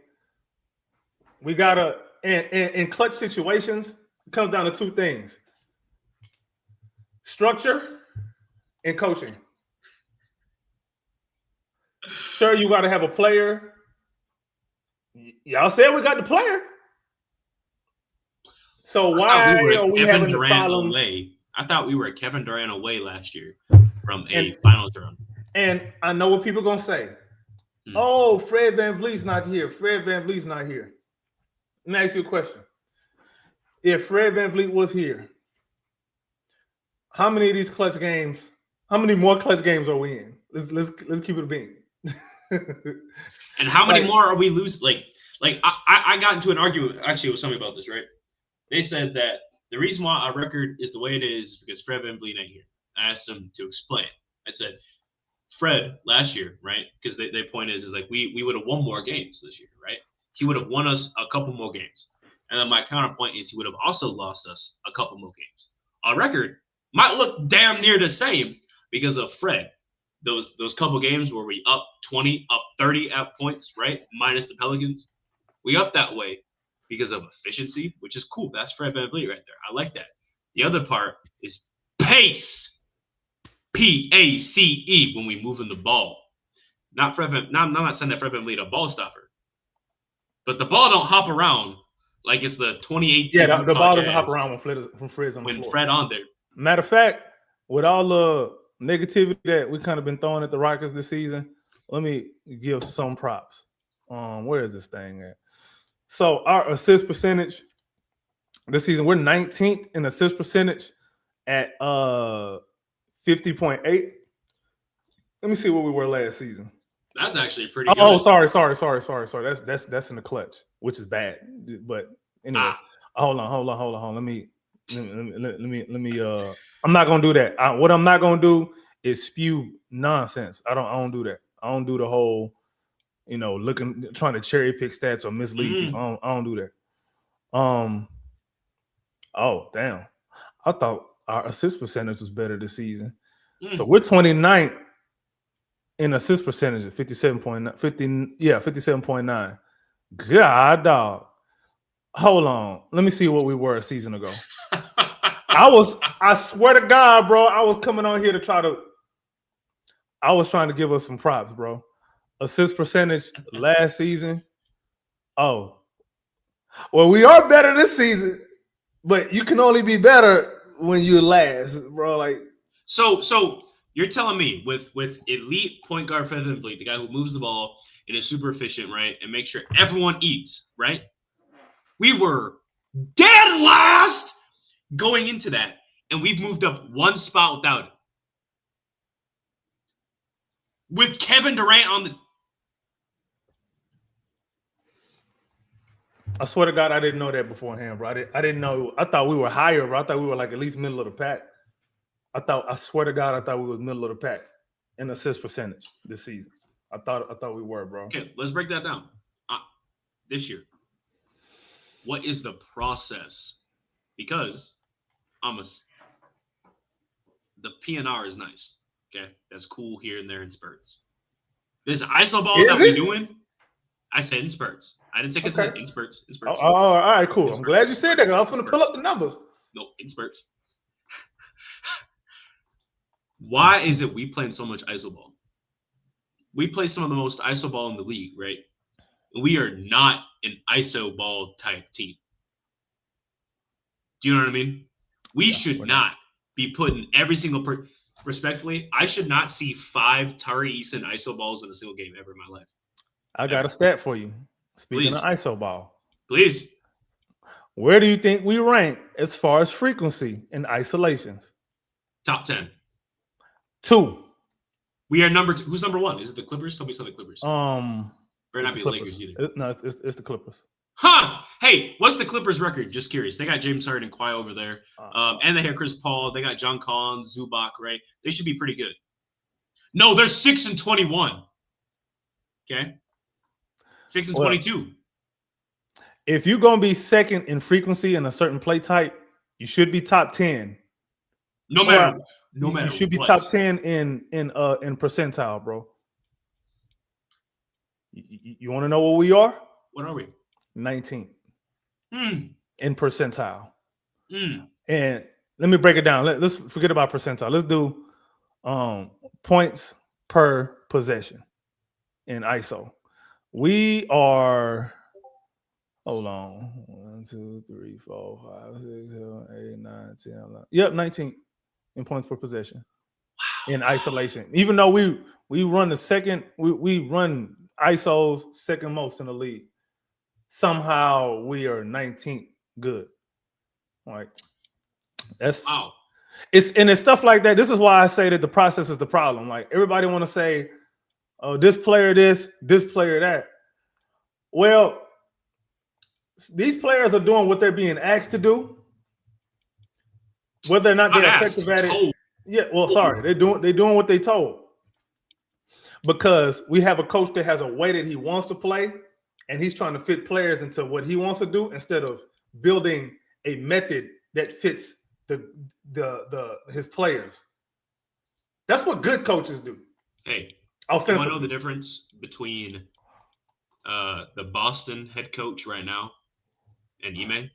We gotta in clutch situations. It comes down to 2 things: structure and coaching. Sure, you got to have a player. Y'all said we got the player. So why are we having the problems? I thought we were Kevin Durant away last year from a finals run. And I know what people are going to say. Oh, Fred VanVleet's not here. Fred VanVleet's not here. Let me ask you a question. If Fred VanVleet was here, how many of these clutch games, how many more clutch games are we in? Let's keep it a bean. And how many more are we losing? Like I got into an argument actually with somebody about this, right? They said that the reason why our record is the way it is because Fred VanVleet ain't here. I asked them to explain. I said, Fred last year, right? Because their point is like we would have won more games this year, right? He would have won us a couple more games. And then my counterpoint is he would have also lost us a couple more games. Our record might look damn near the same because of Fred. Those couple games where we up 20, up 30 at points, right? Minus the Pelicans. We up that way because of efficiency, which is cool. That's Fred VanVleet right there. I like that. The other part is pace. P-A-C-E when we moving the ball. I'm not saying that Fred VanVleet a ball stopper. But the ball don't hop around like it's the 2018. Yeah, the ball doesn't hop around when Fred's on the floor. When Fred on there. Matter of fact, with all the negativity that we kind of been throwing at the Rockets this season, let me give some props. Where is this thing at? So our assist percentage this season, we're 19th in assist percentage at 50.8. Let me see what we were last season. That's actually pretty good. Oh, sorry. That's in the clutch, which is bad. But anyway, hold on. Let me. I'm not gonna do that. What I'm not gonna do is spew nonsense. I don't do that. I don't do the whole, trying to cherry pick stats or mislead people. I don't do that. Oh damn! I thought our assist percentage was better this season. So we're 29th in assist percentage at 57.9. God, dog. Hold on. Let me see what we were a season ago. I swear to God, bro, I was coming on here I was trying to give us some props, bro. Assist percentage last season. Oh. Well, we are better this season, but you can only be better when you last, bro. Like, so you're telling me with elite point guard Fred VanVleet, the guy who moves the ball and is super efficient, right, and make sure everyone eats, right? We were dead last going into that, and we've moved up one spot without it. With Kevin Durant on the. I swear to God, I didn't know that beforehand, bro. I didn't know. I thought we were higher, bro. I thought we were like at least middle of the pack. I swear to God, I thought we was middle of the pack in assist percentage this season. I thought we were, bro. Okay, let's break that down. This year, what is the process? Because the PNR is nice. Okay, that's cool here and there in spurts. This ISO ball that we're doing, I said in spurts. I didn't say consistent. In spurts. In spurts. Oh, all right, cool. I'm glad you said that. I was going to pull up the numbers. No, in spurts. Why is it we playing so much ISO ball? We play some of the most ISO ball in the league, right? We are not an ISO ball type team. Do you know what I mean? We should not be putting every single respectfully, I should not see 5 Tari Eason ISO balls in a single game ever in my life. I got a stat for you. Speaking of ISO ball. Please. Where do you think we rank as far as frequency in isolations? Top 10. 2. We are number 2. Who's number 1? Is it the Clippers? Somebody said the Clippers. Better not be the Clippers. Lakers either. No, it's the Clippers. Huh? Hey, what's the Clippers record? Just curious. They got James Harden and Kawhi over there. And they have Chris Paul. They got John Collins, Zubac, right? They should be pretty good. No, they're 6-21. Okay? 6-22. If you're going to be second in frequency in a certain play type, you should be top 10. No matter you should be what. top 10 in percentile, bro. You want to know what we are? What are we? 19 in percentile. And let me break it down. Let's forget about percentile. Let's do points per possession in ISO. We are, hold on, 1, 2, 3, 4, 5, 6, 7, 8, 9, 10, 11. Yep, 19 in points per possession. Wow. In isolation. Even though we run the second, we run ISOs second most in the league. Somehow we are 19th good. Like that's wow. It's stuff like that. This is why I say that the process is the problem. Like everybody want to say, oh, this player this player that. Well, these players are doing what they're being asked to do. Whether or not they're effective at it. Yeah, well, sorry. They're doing what they told. Because we have a coach that has a way that he wants to play, and he's trying to fit players into what he wants to do instead of building a method that fits his players. That's what good coaches do. Hey, you want to know the difference between the Boston head coach right now and Ime?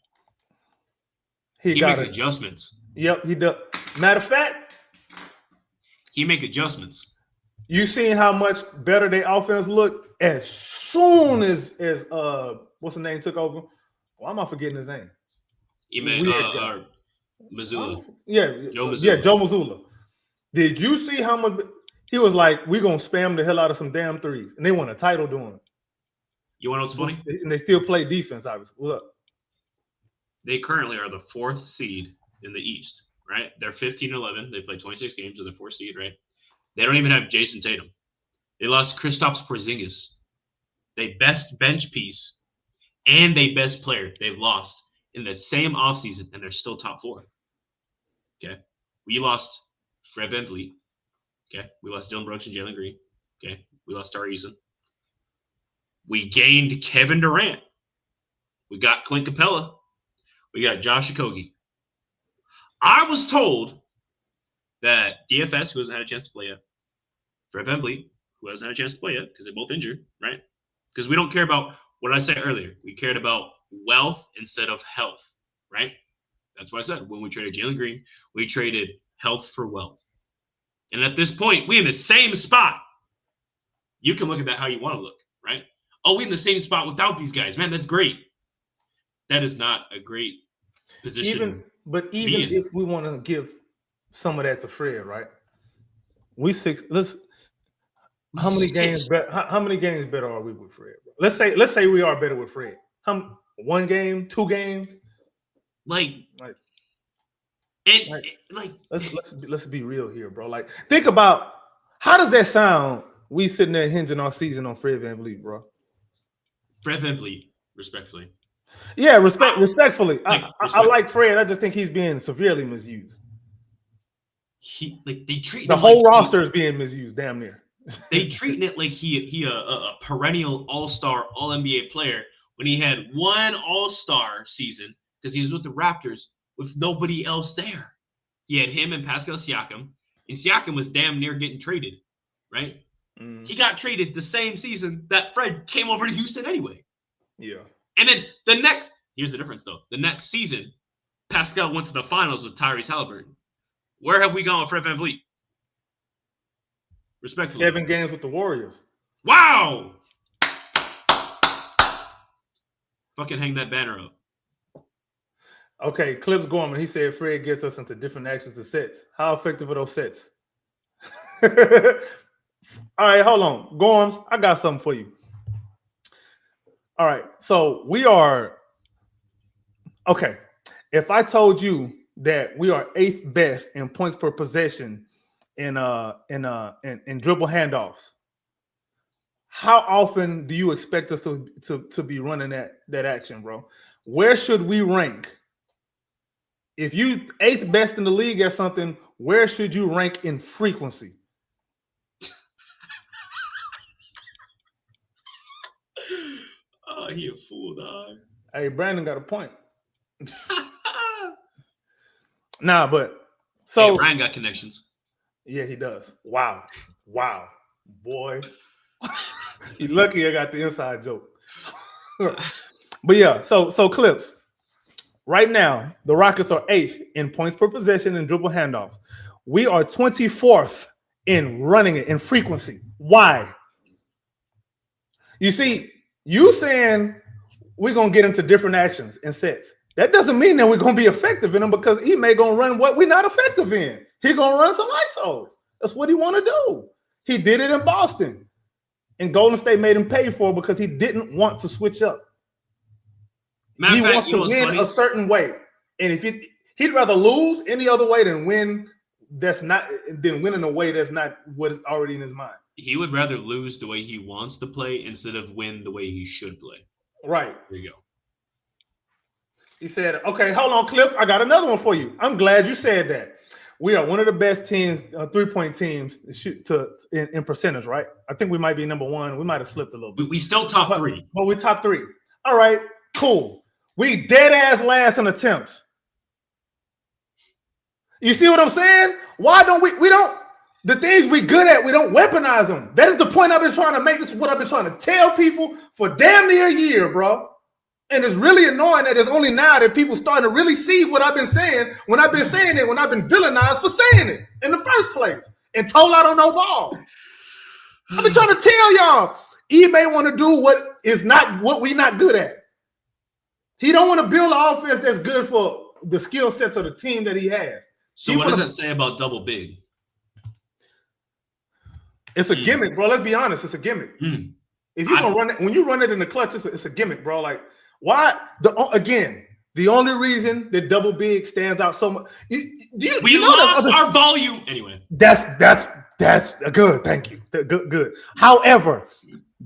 He make adjustments. Yep, he does. Matter of fact, he make adjustments. You seen how much better their offense looked as soon as what's the name took over? Why am I forgetting his name? Mazzulla. Joe Mazzulla. Did you see how much he was like? We're gonna spam the hell out of some damn threes, and they won a title doing it. You want to know what's funny? And they still play defense. Obviously, what's up? They currently are the 4th seed in the East, right? They're 15-11. They play 26 games, so they're 4th seed, right? They don't even have Jason Tatum. They lost Kristaps Porzingis. They best bench piece and they best player they've lost in the same offseason, and they're still top 4. Okay. We lost Fred VanVleet. Okay. We lost Dylan Brooks and Jalen Green. Okay. We lost Tari Eason. We gained Kevin Durant. We got Clint Capella. We got Josh Okogie. I was told that DFS, who hasn't had a chance to play yet, Fred VanVleet, who hasn't had a chance to play yet because they're both injured, right? Because we don't care about what I said earlier. We cared about wealth instead of health, right? That's what I said. When we traded Jalen Green, we traded health for wealth. And at this point, we're in the same spot. You can look at that how you want to look, right? Oh, we're in the same spot without these guys. Man, that's great. That is not a great position. Even if we want to give some of that to Fred, right? How many games better are we with Fred? Let's say we are better with Fred. 1 game, 2 games? Let's be real here, bro. Like, think about how does that sound? We sitting there hinging our season on Fred VanVleet, bro. Fred VanVleet, respectfully. Yeah, respectfully. I like Fred. I just think he's being severely misused. they treat The him whole like roster is being misused, damn near. they treating it like he a perennial all-star, all-NBA player when he had one all-star season because he was with the Raptors with nobody else there. He had him and Pascal Siakam, and Siakam was damn near getting traded, right? Mm, He got traded the same season that Fred came over to Houston anyway. yeah. And then here's the difference though. The next season, Pascal went to the finals with Tyrese Halliburton. Where have we gone with Fred VanVleet? Respectfully. 7 games with the Warriors. Wow! Fucking hang that banner up. Okay, Clips Gorman, he said Fred gets us into different actions and sets. How effective are those sets? All right, hold on. Gorms, I got something for you. All right, so we are okay. If I told you that we are 8th best in points per possession in dribble handoffs, how often do you expect us to be running that action, bro? Where should we rank? If you 8th best in the league at something, where should you rank in frequency? Oh, he a fool, dog. Hey, Brandon got a point. Nah, but so hey, Brian got connections. Yeah, he does. Wow, boy. You lucky I got the inside joke. But yeah, so Clips. Right now, the Rockets are 8th in points per possession and dribble handoffs. We are 24th in running it in frequency. Why? You see, you saying we're gonna get into different actions and sets. That doesn't mean that we're gonna be effective in them because he may gonna run what we're not effective in. He gonna run some ISOs. That's what he want to do. He did it in Boston, and Golden State made him pay for it because he didn't want to switch up. He wants to win a certain way, and if he'd rather lose any other way than win in a way that's not what is already in his mind. He would rather lose the way he wants to play instead of win the way he should play. Right. There you go. He said, okay, hold on, Clips. I got another one for you. I'm glad you said that. We are one of the best teams, 3-point teams in percentage, right? I think we might be number 1. We might have slipped a little bit. We still top 3. But we top 3. All right, cool. We dead ass last in attempts. You see what I'm saying? Why don't we don't the things we good at, we don't weaponize them. That's the point I've been trying to make. This is what I've been trying to tell people for damn near a year, bro. And it's really annoying that it's only now that people starting to really see what I've been saying when I've been saying it, when I've been villainized for saying it in the first place and told I don't know ball. I've been trying to tell y'all, he may want to do what we not good at. He don't want to build an offense that's good for the skill sets of the team that he has. So what does that say about double big? It's a gimmick, bro. Let's be honest. It's a gimmick. If you gonna run it, when you run it in the clutch, it's a gimmick, bro. Like, why? The only reason that double big stands out so much. We lost our volume anyway. That's good. Thank you. Good. However,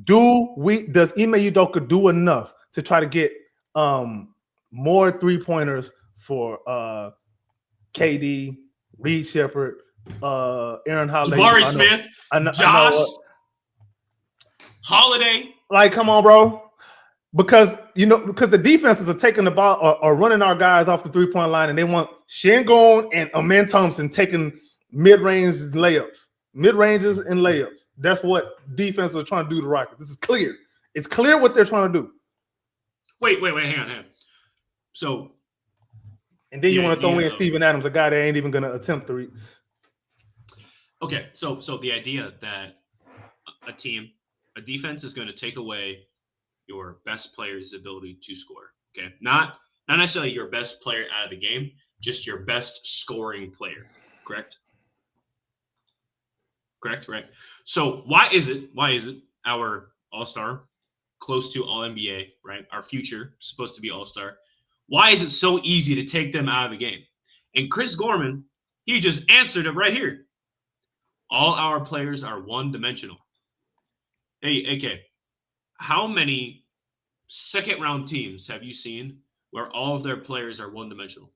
does Ime Udoka do enough to try to get more 3-pointers for KD, Reed Shepherd, Aaron Holiday, Jabari Smith, Josh, Holiday? Like, come on, bro. Because the defenses are taking the ball or running our guys off the 3-point line, and they want Şengün and Amen Thompson taking mid-ranges and layups. That's what defenses are trying to do to Rockets. This is clear. It's clear what they're trying to do. Wait, hang on. So, and then you want to throw in Steven Adams, a guy that ain't even going to attempt to read. Okay, so the idea that a defense is going to take away your best player's ability to score. Okay, not necessarily your best player out of the game, just your best scoring player. Correct, right? So why is it our all-star, close to all-NBA, right? Our future supposed to be all-star. Why is it so easy to take them out of the game? And Chris Gorman, he just answered it right here. All our players are one-dimensional. Hey, AK, how many second-round teams have you seen where all of their players are one-dimensional?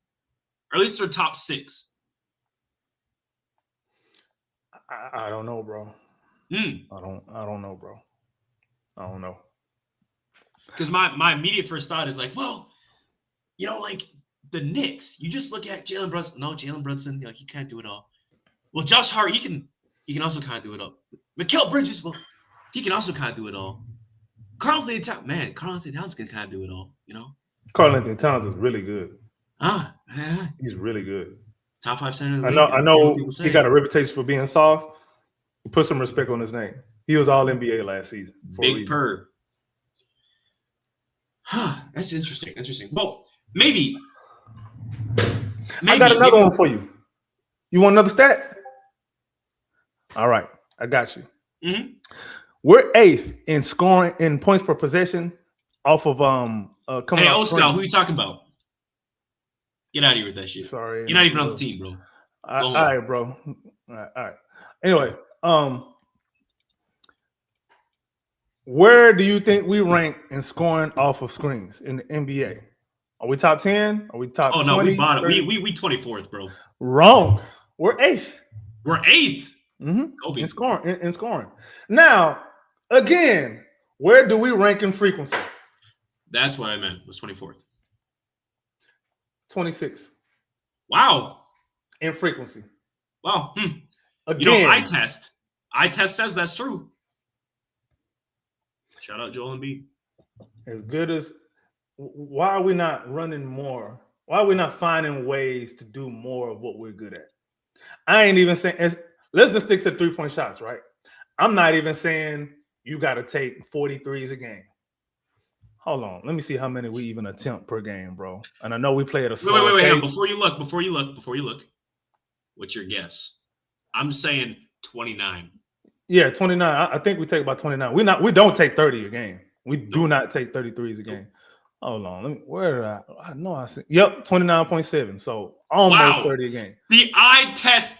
Or at least their top 6. I don't know, bro. Mm. I don't know, bro. I don't know. Because my immediate first thought is like, well, like the Knicks. You just look at Jalen Brunson. No, Jalen Brunson, he can't do it all. Well, Josh Hart, he can also kind of do it all. Mikal Bridges, well, he can also kind of do it all. Karl Anthony Towns can kind of do it all. Karl Anthony Towns is really good. Yeah. He's really good. Top 5 center in the I league. know he got a reputation for being soft. Put some respect on his name. He was all NBA last season. Big Purr. That's interesting. Well, maybe. I got another one for you. You want another stat? All right, I got you. Mm-hmm. We're 8th in scoring in points per possession off of coming. Hey, Oscar, who you talking about? Get out of here with that shit. Sorry, you're not even on the team, bro. All right, bro. All right. Anyway, where do you think we rank in scoring off of screens in the NBA? Are we top 10? Are we top 20? Oh, no, we bottom. We 24th, bro. Wrong. We're 8th. We're 8th? Mm-hmm. In scoring. Now, again, where do we rank in frequency? That's what I meant, was 24th. 26. Wow. In frequency. Wow. Again. Eye test says that's true. Shout out Joel Embiid. As good as, why are we not running more? Why are we not finding ways to do more of what we're good at? I ain't even saying, let's just stick to 3-point shots, right? I'm not even saying you got to take 43s a game. Hold on. Let me see how many we even attempt per game, bro. And I know we play at a slower Wait. pace. Before you look. What's your guess? I'm saying 29. Yeah, 29. I think we take about 29. We don't take 30 a game. We do not take 33s a game. Hold on. Where did I know I see. Yep, 29.7. So almost 30 a game. The eye test.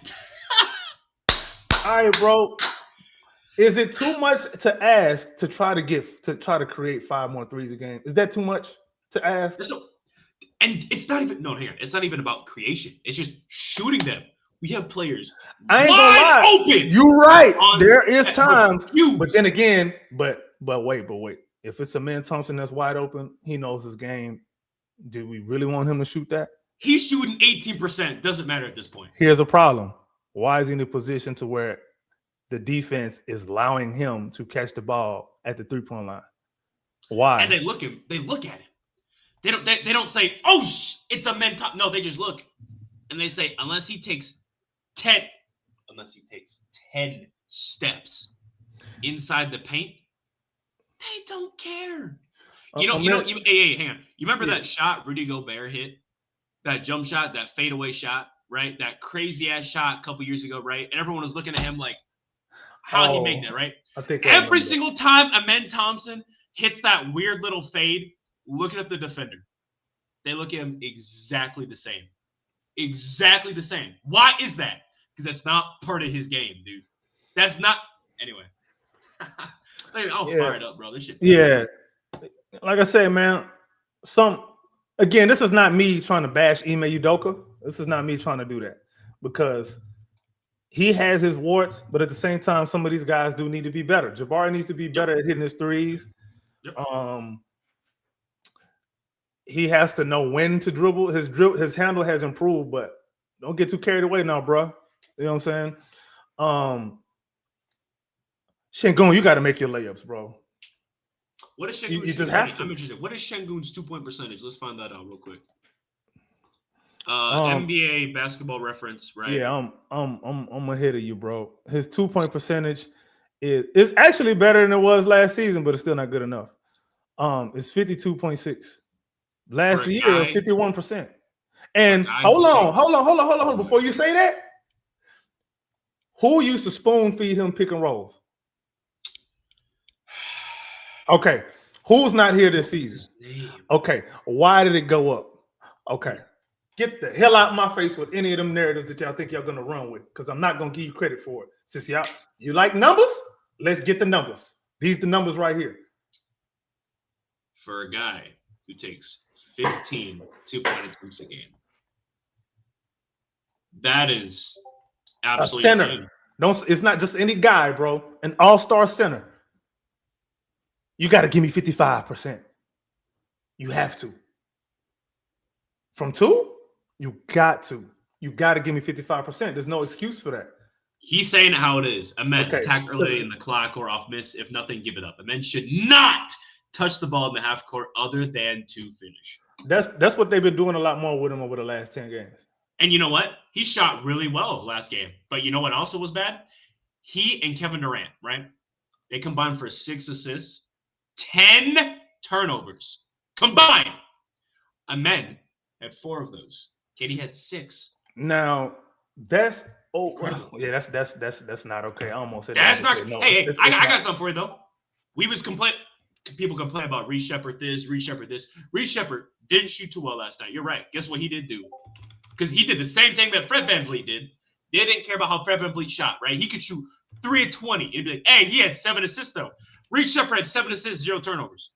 All right, bro. Is it too much to ask to try to create 5 more threes a game? Is that too much to ask? And it's not even it's not even about creation. It's just shooting them. We have players I ain't wide gonna lie. open. You're right. There is times, but then again, but wait. If it's a man Thompson that's wide open, he knows his game. Do we really want him to shoot that? He's shooting 18%. Doesn't matter at this point. Here's a problem. Why is he in a position to where the defense is allowing him to catch the ball at the 3-point line? Why? And they look at him. They don't say, "Oh, it's a man top." No, they just look and they say, unless he takes 10 steps inside the paint, they don't care. Hey, hang on. You remember that shot Rudy Gobert hit? That jump shot, that fadeaway shot, right? That crazy ass shot a couple years ago, right? And everyone was looking at him like, how'd he make that, right? I think every single time Amen Thompson hits that weird little fade, looking at the defender, they look at him exactly the same. Exactly the same. Why is that? Because that's not part of his game, dude. That's not. Anyway. I'll fire it up, bro. This shit. Yeah. Like I said, man, again, this is not me trying to bash Ime Udoka. This is not me trying to do that because he has his warts, but at the same time, some of these guys do need to be better. Jabari needs to be better at hitting his threes. Yep. He has to know when to dribble. His handle has improved, but don't get too carried away now, bro. You know what I'm saying? Şengün, you got to make your layups, bro. What is Şengün? You just have to. I'm interested. What is Şengün's 2-point percentage? Let's find that out real quick. NBA basketball reference, right? Yeah, I'm ahead of you, bro. His 2-point percentage is actually better than it was last season, but it's still not good enough. It's 52.6. Last year it was 51%. And hold on. Before you say that, who used to spoon feed him pick and rolls? Okay, who's not here this season? Okay, why did it go up? Okay, get the hell out of my face with any of them narratives that y'all think y'all gonna run with, because I'm not gonna give you credit for it. Since you like numbers, let's get the numbers. These are the numbers right here. For a guy who takes 15 2-point attempts a game, that is absolutely a center. insane. It's not just any guy, bro. An all-star center. You got to give me 55%. You have to. From 2, you got to. You got to give me 55%. There's no excuse for that. He's saying it how it is. A man Okay. attack early in the clock or off miss. If nothing, give it up. A man should not touch the ball in the half court other than to finish. That's what they've been doing a lot more with him over the last 10 games. And you know what? He shot really well last game. But you know what also was bad? He and Kevin Durant, right? They combined for 6 assists, 10 turnovers combined. Amen had 4 of those. KD had 6. Now that's that's not okay. I almost said that's not. Okay. No, hey, it's I not. got something for you though. People complain about Reed Shepherd this, Reed Shepherd this. Reed Shepherd didn't shoot too well last night. You're right. Guess what he did do? Because he did the same thing that Fred VanVleet did. They didn't care about how Fred VanVleet shot, right? He could shoot 3 of 20. It'd be like, hey, he had 7 assists though. Reed Shepherd had 7 assists, 0 turnovers.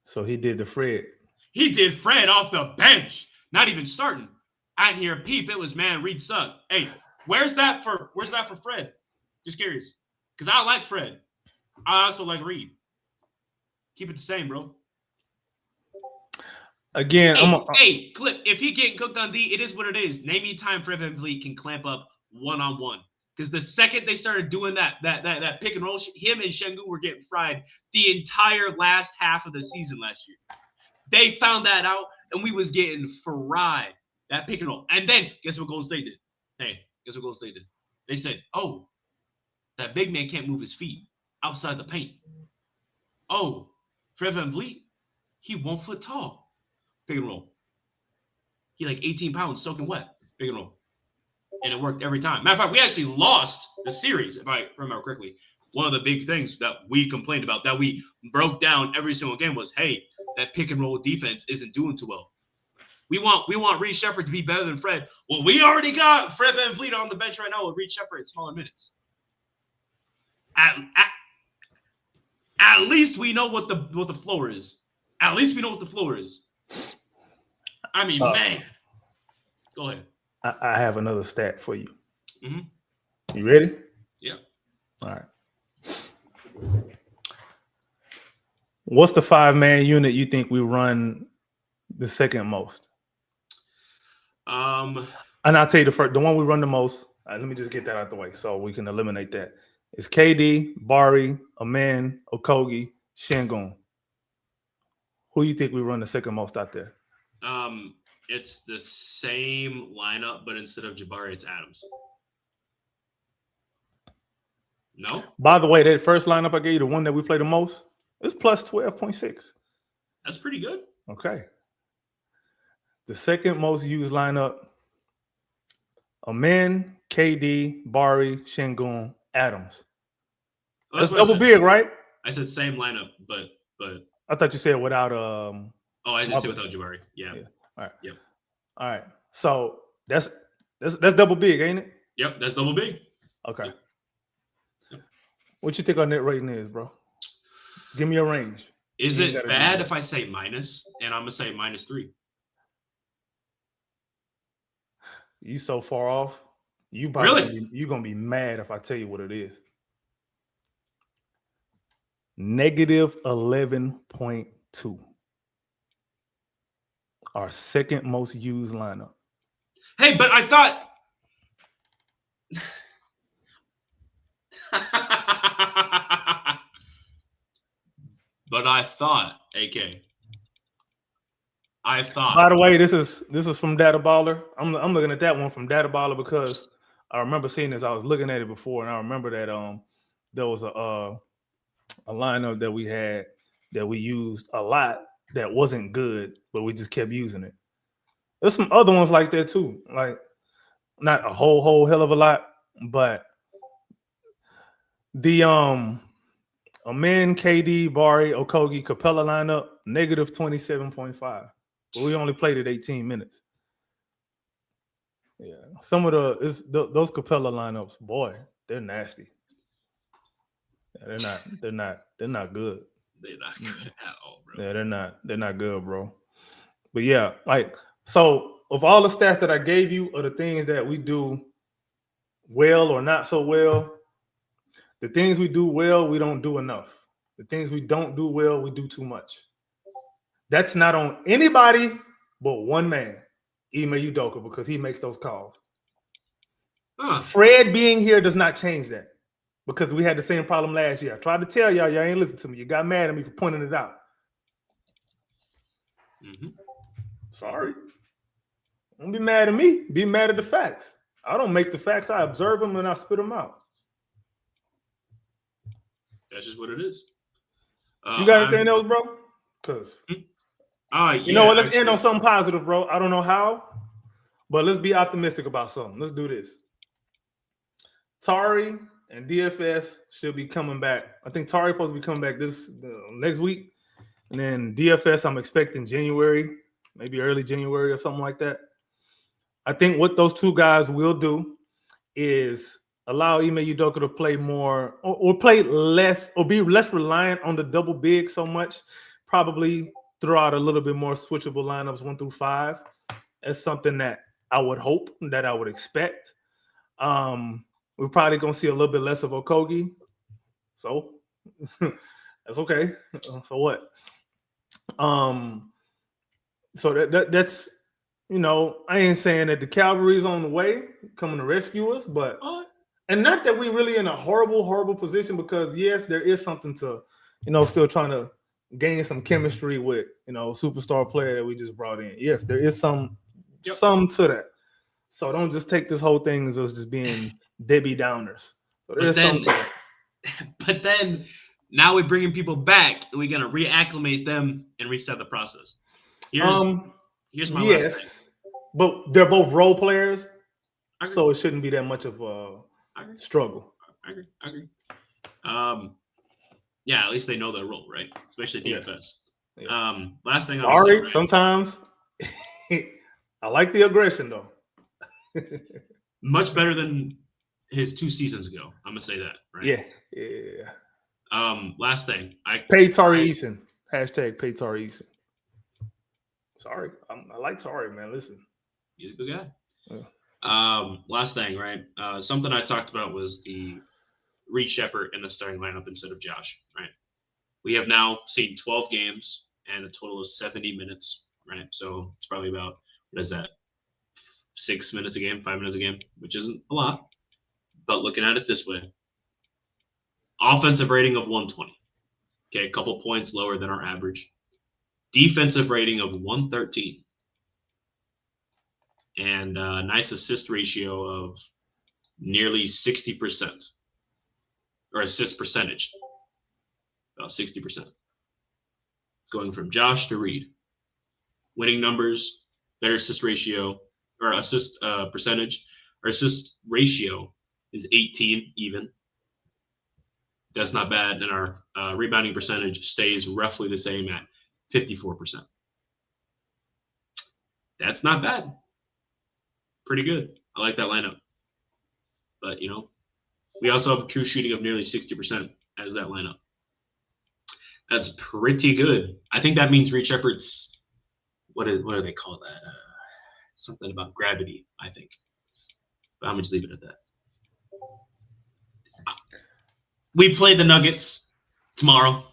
So he did the Fred. He did Fred off the bench, not even starting. I didn't hear a peep. It was, man, Reed sucked. Hey, where's that for Fred? Just curious. Because I like Fred. I also like Reed. Keep it the same, bro. Again, hey, Clip, if he getting cooked on D, it is what it is. Name me time Fred VanVleet can clamp up one-on-one. Because the second they started doing that pick and roll, him and Şengün were getting fried the entire last half of the season last year. They found that out, and we was getting fried, that pick and roll. And then, guess what Golden State did? Hey, guess what Golden State did? They said, oh, that big man can't move his feet outside the paint. Oh, Fred VanVleet, he 1 foot tall. Pick and roll. He like 18 pounds soaking wet. Pick and roll. And it worked every time. Matter of fact, we actually lost the series, if I remember correctly. One of the big things that we complained about, that we broke down every single game was, hey, that pick and roll defense isn't doing too well. We want Reed Shepherd to be better than Fred. Well, we already got Fred VanVleet on the bench right now with Reed Shepherd at smaller minutes. At least we know what the floor is. At least we know what the floor is. I mean, man. Go ahead. I have another stat for you. Mm-hmm. You ready? Yeah. All right. What's the 5-man unit you think we run the second most? And I'll tell you the one we run the most. Let me just get that out the way so we can eliminate that. It's KD, Bari, Amen, Okogie, Şengün. Who you think we run the second most out there? It's the same lineup, but instead of Jabari, it's Adams. No? By the way, that first lineup I gave you, the one that we play the most, it's plus 12.6. That's pretty good. Okay. The second most used lineup, Amen, KD, Bari, Şengün, Adams. Well, that's double big, right? I said same lineup, but I thought you said without I didn't say without Jabari. Yeah. All right. Yep. All right. So that's double big, ain't it? Yep, that's double big. Okay. Yep. What you think our net rating is, bro? Give me a range. Is it bad if I say minus? And I'm gonna say -3. You so far off. You gonna be mad if I tell you what it is. -11.2. Our second most used lineup. Hey, but I thought AK. By the way, this is from Data Baller. I'm looking at that one from Data Baller because I remember seeing this. I was looking at it before, and I remember that there was a lineup that we had that we used a lot that wasn't good, but we just kept using it. There's some other ones like that too, like not a whole hell of a lot, but the Amen, KD, Bari, Okogie, Capella lineup -27.5. But we only played it 18 minutes. Yeah, some of those Capella lineups, boy, they're nasty. Yeah, they're not good. They're not good at all, bro. Yeah, they're not good, bro. But yeah, like, so of all the stats that I gave you are the things that we do well or not so well. The things we do well, we don't do enough. The things we don't do well, we do too much. That's not on anybody but one man, Ime Udoka, because he makes those calls. Fred being here does not change that, because we had the same problem last year. I tried to tell y'all ain't listen to me. You got mad at me for pointing it out. Mm-hmm. Sorry. Don't be mad at me. Be mad at the facts. I don't make the facts. I observe them and I spit them out. That's just what it is. You got anything else, bro? Because you know what? Let's end on something positive, bro. I don't know how, but let's be optimistic about something. Let's do this. Tari and DFS should be coming back. I think Tari supposed to be coming back this next week, and then DFS I'm expecting January, maybe early January or something like that. I think what those two guys will do is allow Ime Udoka to play more or play less or be less reliant on the double big so much. Probably throw out a little bit more switchable lineups 1 through 5. That's something that I would hope, that I would expect. We're probably going to see a little bit less of Okogie. So that's okay. So what? So that's, you know, I ain't saying that the cavalry's on the way coming to rescue us, but and not that we really in a horrible position, because yes, there is something to, you know, still trying to gain some chemistry with, you know, superstar player that we just brought in. Yes, there is some to that. So don't just take this whole thing as us just being Debbie Downers. So there's something to that. But then now we're bringing people back and we're going to reacclimate them and reset the process. Here's my last thing. But they're both role players, so it shouldn't be that much of a struggle. I agree. Yeah, at least they know their role, right? Especially DFS. Yeah. Last thing I'm sorry, sometimes I like the aggression though. Much better than his 2 seasons ago. I'm gonna say that, right? Yeah. Last thing, pay Tari Eason. Hashtag pay Tari Eason. Sorry, I like Tari, man. Listen, he's a good guy. Yeah. Last thing, right? Something I talked about was the Reed Shepherd in the starting lineup instead of Josh, right? We have now seen 12 games and a total of 70 minutes, right? So it's probably about, what is that, 6 minutes a game, 5 minutes a game, which isn't a lot. But looking at it this way, offensive rating of 120. Okay, a couple points lower than our average. Defensive rating of 113. And a nice assist ratio of nearly 60%. Or assist percentage. About 60%. Going from Josh to Reed. Winning numbers, better assist ratio, or assist percentage. Our assist ratio is 18 even. That's not bad. And our rebounding percentage stays roughly the same at 54%. That's not bad. Pretty good. I like that lineup. But, you know, we also have a true shooting of nearly 60% as that lineup. That's pretty good. I think that means Reed Shepherd's, what do they call that? Something about gravity, I think. But I'm going to just leave it at that. We play the Nuggets tomorrow.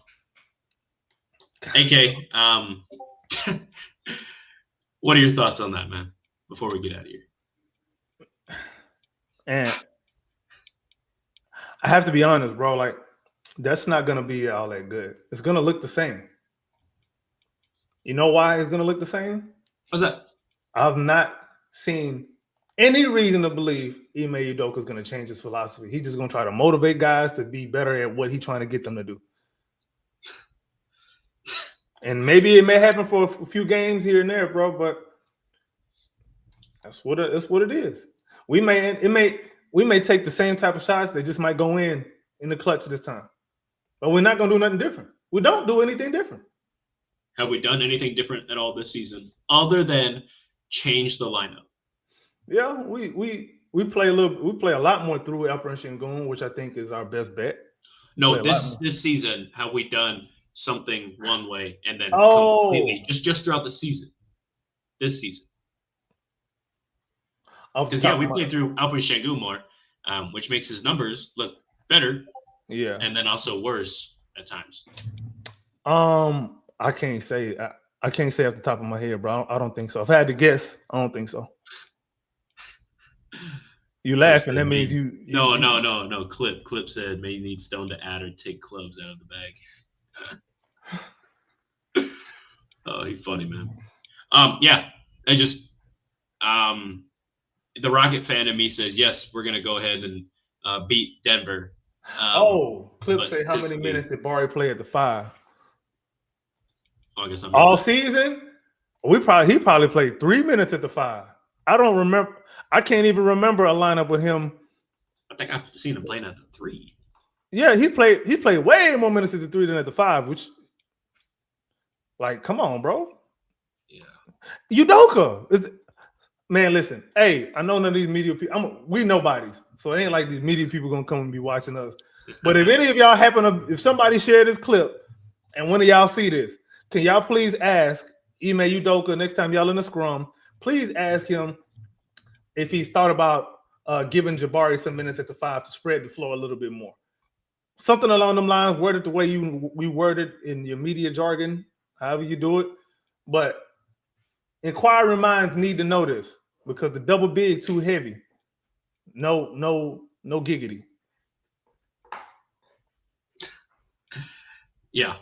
AK, what are your thoughts on that, man, before we get out of here? And I have to be honest, bro. Like, that's not going to be all that good. It's going to look the same. You know why it's going to look the same? What's that? I've not seen any reason to believe Ime Udoka is going to change his philosophy. He's just going to try to motivate guys to be better at what he's trying to get them to do. And maybe it may happen for a few games here and there, bro, but that's what it is. We may take the same type of shots. They just might go in the clutch this time. But we're not going to do nothing different. We don't do anything different. Have we done anything different at all this season other than change the lineup? Yeah, we play a lot more through Alper and Şengün, which I think is our best bet. No, this season, have we done something one way and then completely just throughout the season? This season. Because we played through Alper and Şengün more. which makes his numbers look better Yeah. and then also worse at times. I can't say. I can't say off the top of my head, bro. I don't think so. If I had to guess, I don't think so. You laughing? That means you. No. Clip said may need Stone to add or take clubs out of the bag. Oh, he's funny, man. Yeah, I just the Rocket fan in me says yes, we're gonna go ahead and beat Denver. Clip say how many minutes did Barry play at the 5? Oh, I guess I'm all season. He probably played 3 minutes at the 5. I don't remember. I can't even remember a lineup with him. I think I've seen him playing at the 3. Yeah, he played way more minutes at the 3 than at the 5. Which, like, come on, bro. Yeah, Udoka. Man, listen. Hey, I know none of these media people. We nobodies, so it ain't like these media people gonna come and be watching us. But if any of y'all if somebody share this clip, and one of y'all see this, can y'all please email Udoka next time y'all in the scrum? Please ask him if he's thought about giving Jabari some minutes at the 5 to spread the floor a little bit more. Something along them lines, worded the way we worded in your media jargon, however you do it. But inquiring minds need to know this because the double big too heavy. No giggity. Yeah.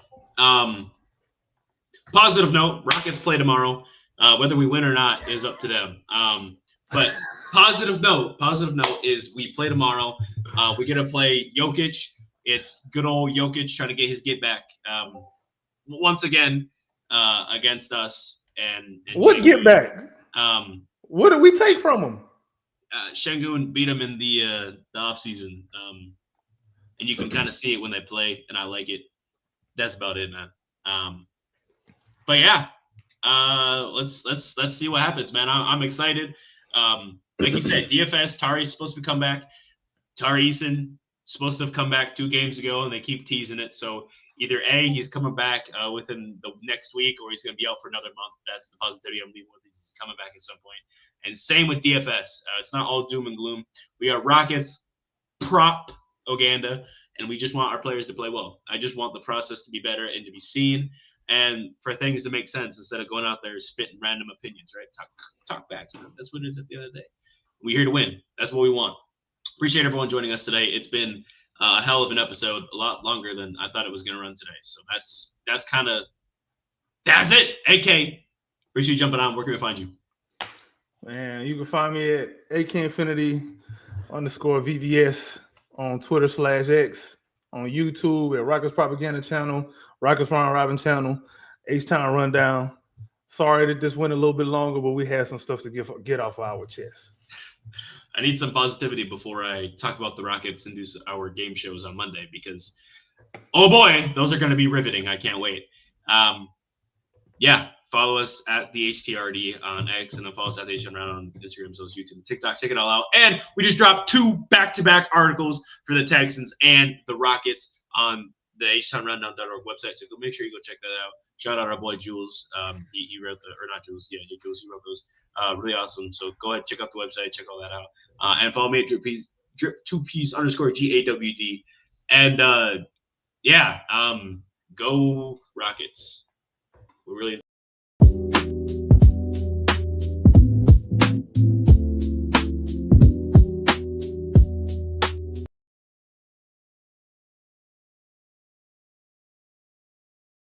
Positive note, Rockets play tomorrow. Whether we win or not is up to them. But positive note is we play tomorrow. We're going to play Jokic. It's good old Jokic trying to get his get back once again against us. And what get back? What did we take from him? Şengün beat him in the offseason. And you can kind of see it when they play, and I like it. That's about it, man. But yeah, let's see what happens, man. I'm excited. Like you said, DFS Tari's supposed to come back. Tari Eason supposed to have come back 2 games ago, and they keep teasing it. So either A, he's coming back within the next week, or he's going to be out for another month. That's the positivity I'm leaving with. He's coming back at some point. And same with DFS. It's not all doom and gloom. We are Rockets prop Oganda, and we just want our players to play well. I just want the process to be better and to be seen, and for things to make sense instead of going out there spitting random opinions, right? Talk back to them. That's what it is at the end of the day. We're here to win. That's what we want. Appreciate everyone joining us today. It's been a hell of an episode, a lot longer than I thought it was going to run today. So that's it. AK, appreciate you jumping on. Where can we find you? Man, you can find me at AKinfinity_VVS on Twitter/X, on YouTube at Rockets Propaganda Channel, Rockets Ron Robin Channel, H-Town Rundown. Sorry that this went a little bit longer, but we had some stuff to get off our chest. I need some positivity before I talk about the Rockets and do our game shows on Monday because, oh boy, those are going to be riveting. I can't wait. Yeah, follow us at the HTRD on X and then follow us at the HTRD on Instagram, so YouTube, and TikTok. Check it all out. And we just dropped 2 back-to-back articles for the Texans and the Rockets on the HTownRundown.org website. So make sure you go check that out. Shout out our boy Jules. He wrote Jules. Yeah, Jules. He wrote those. Really awesome. So go ahead, check out the website, check all that out, and follow me at drip2piece_GAWD. And go Rockets. We're really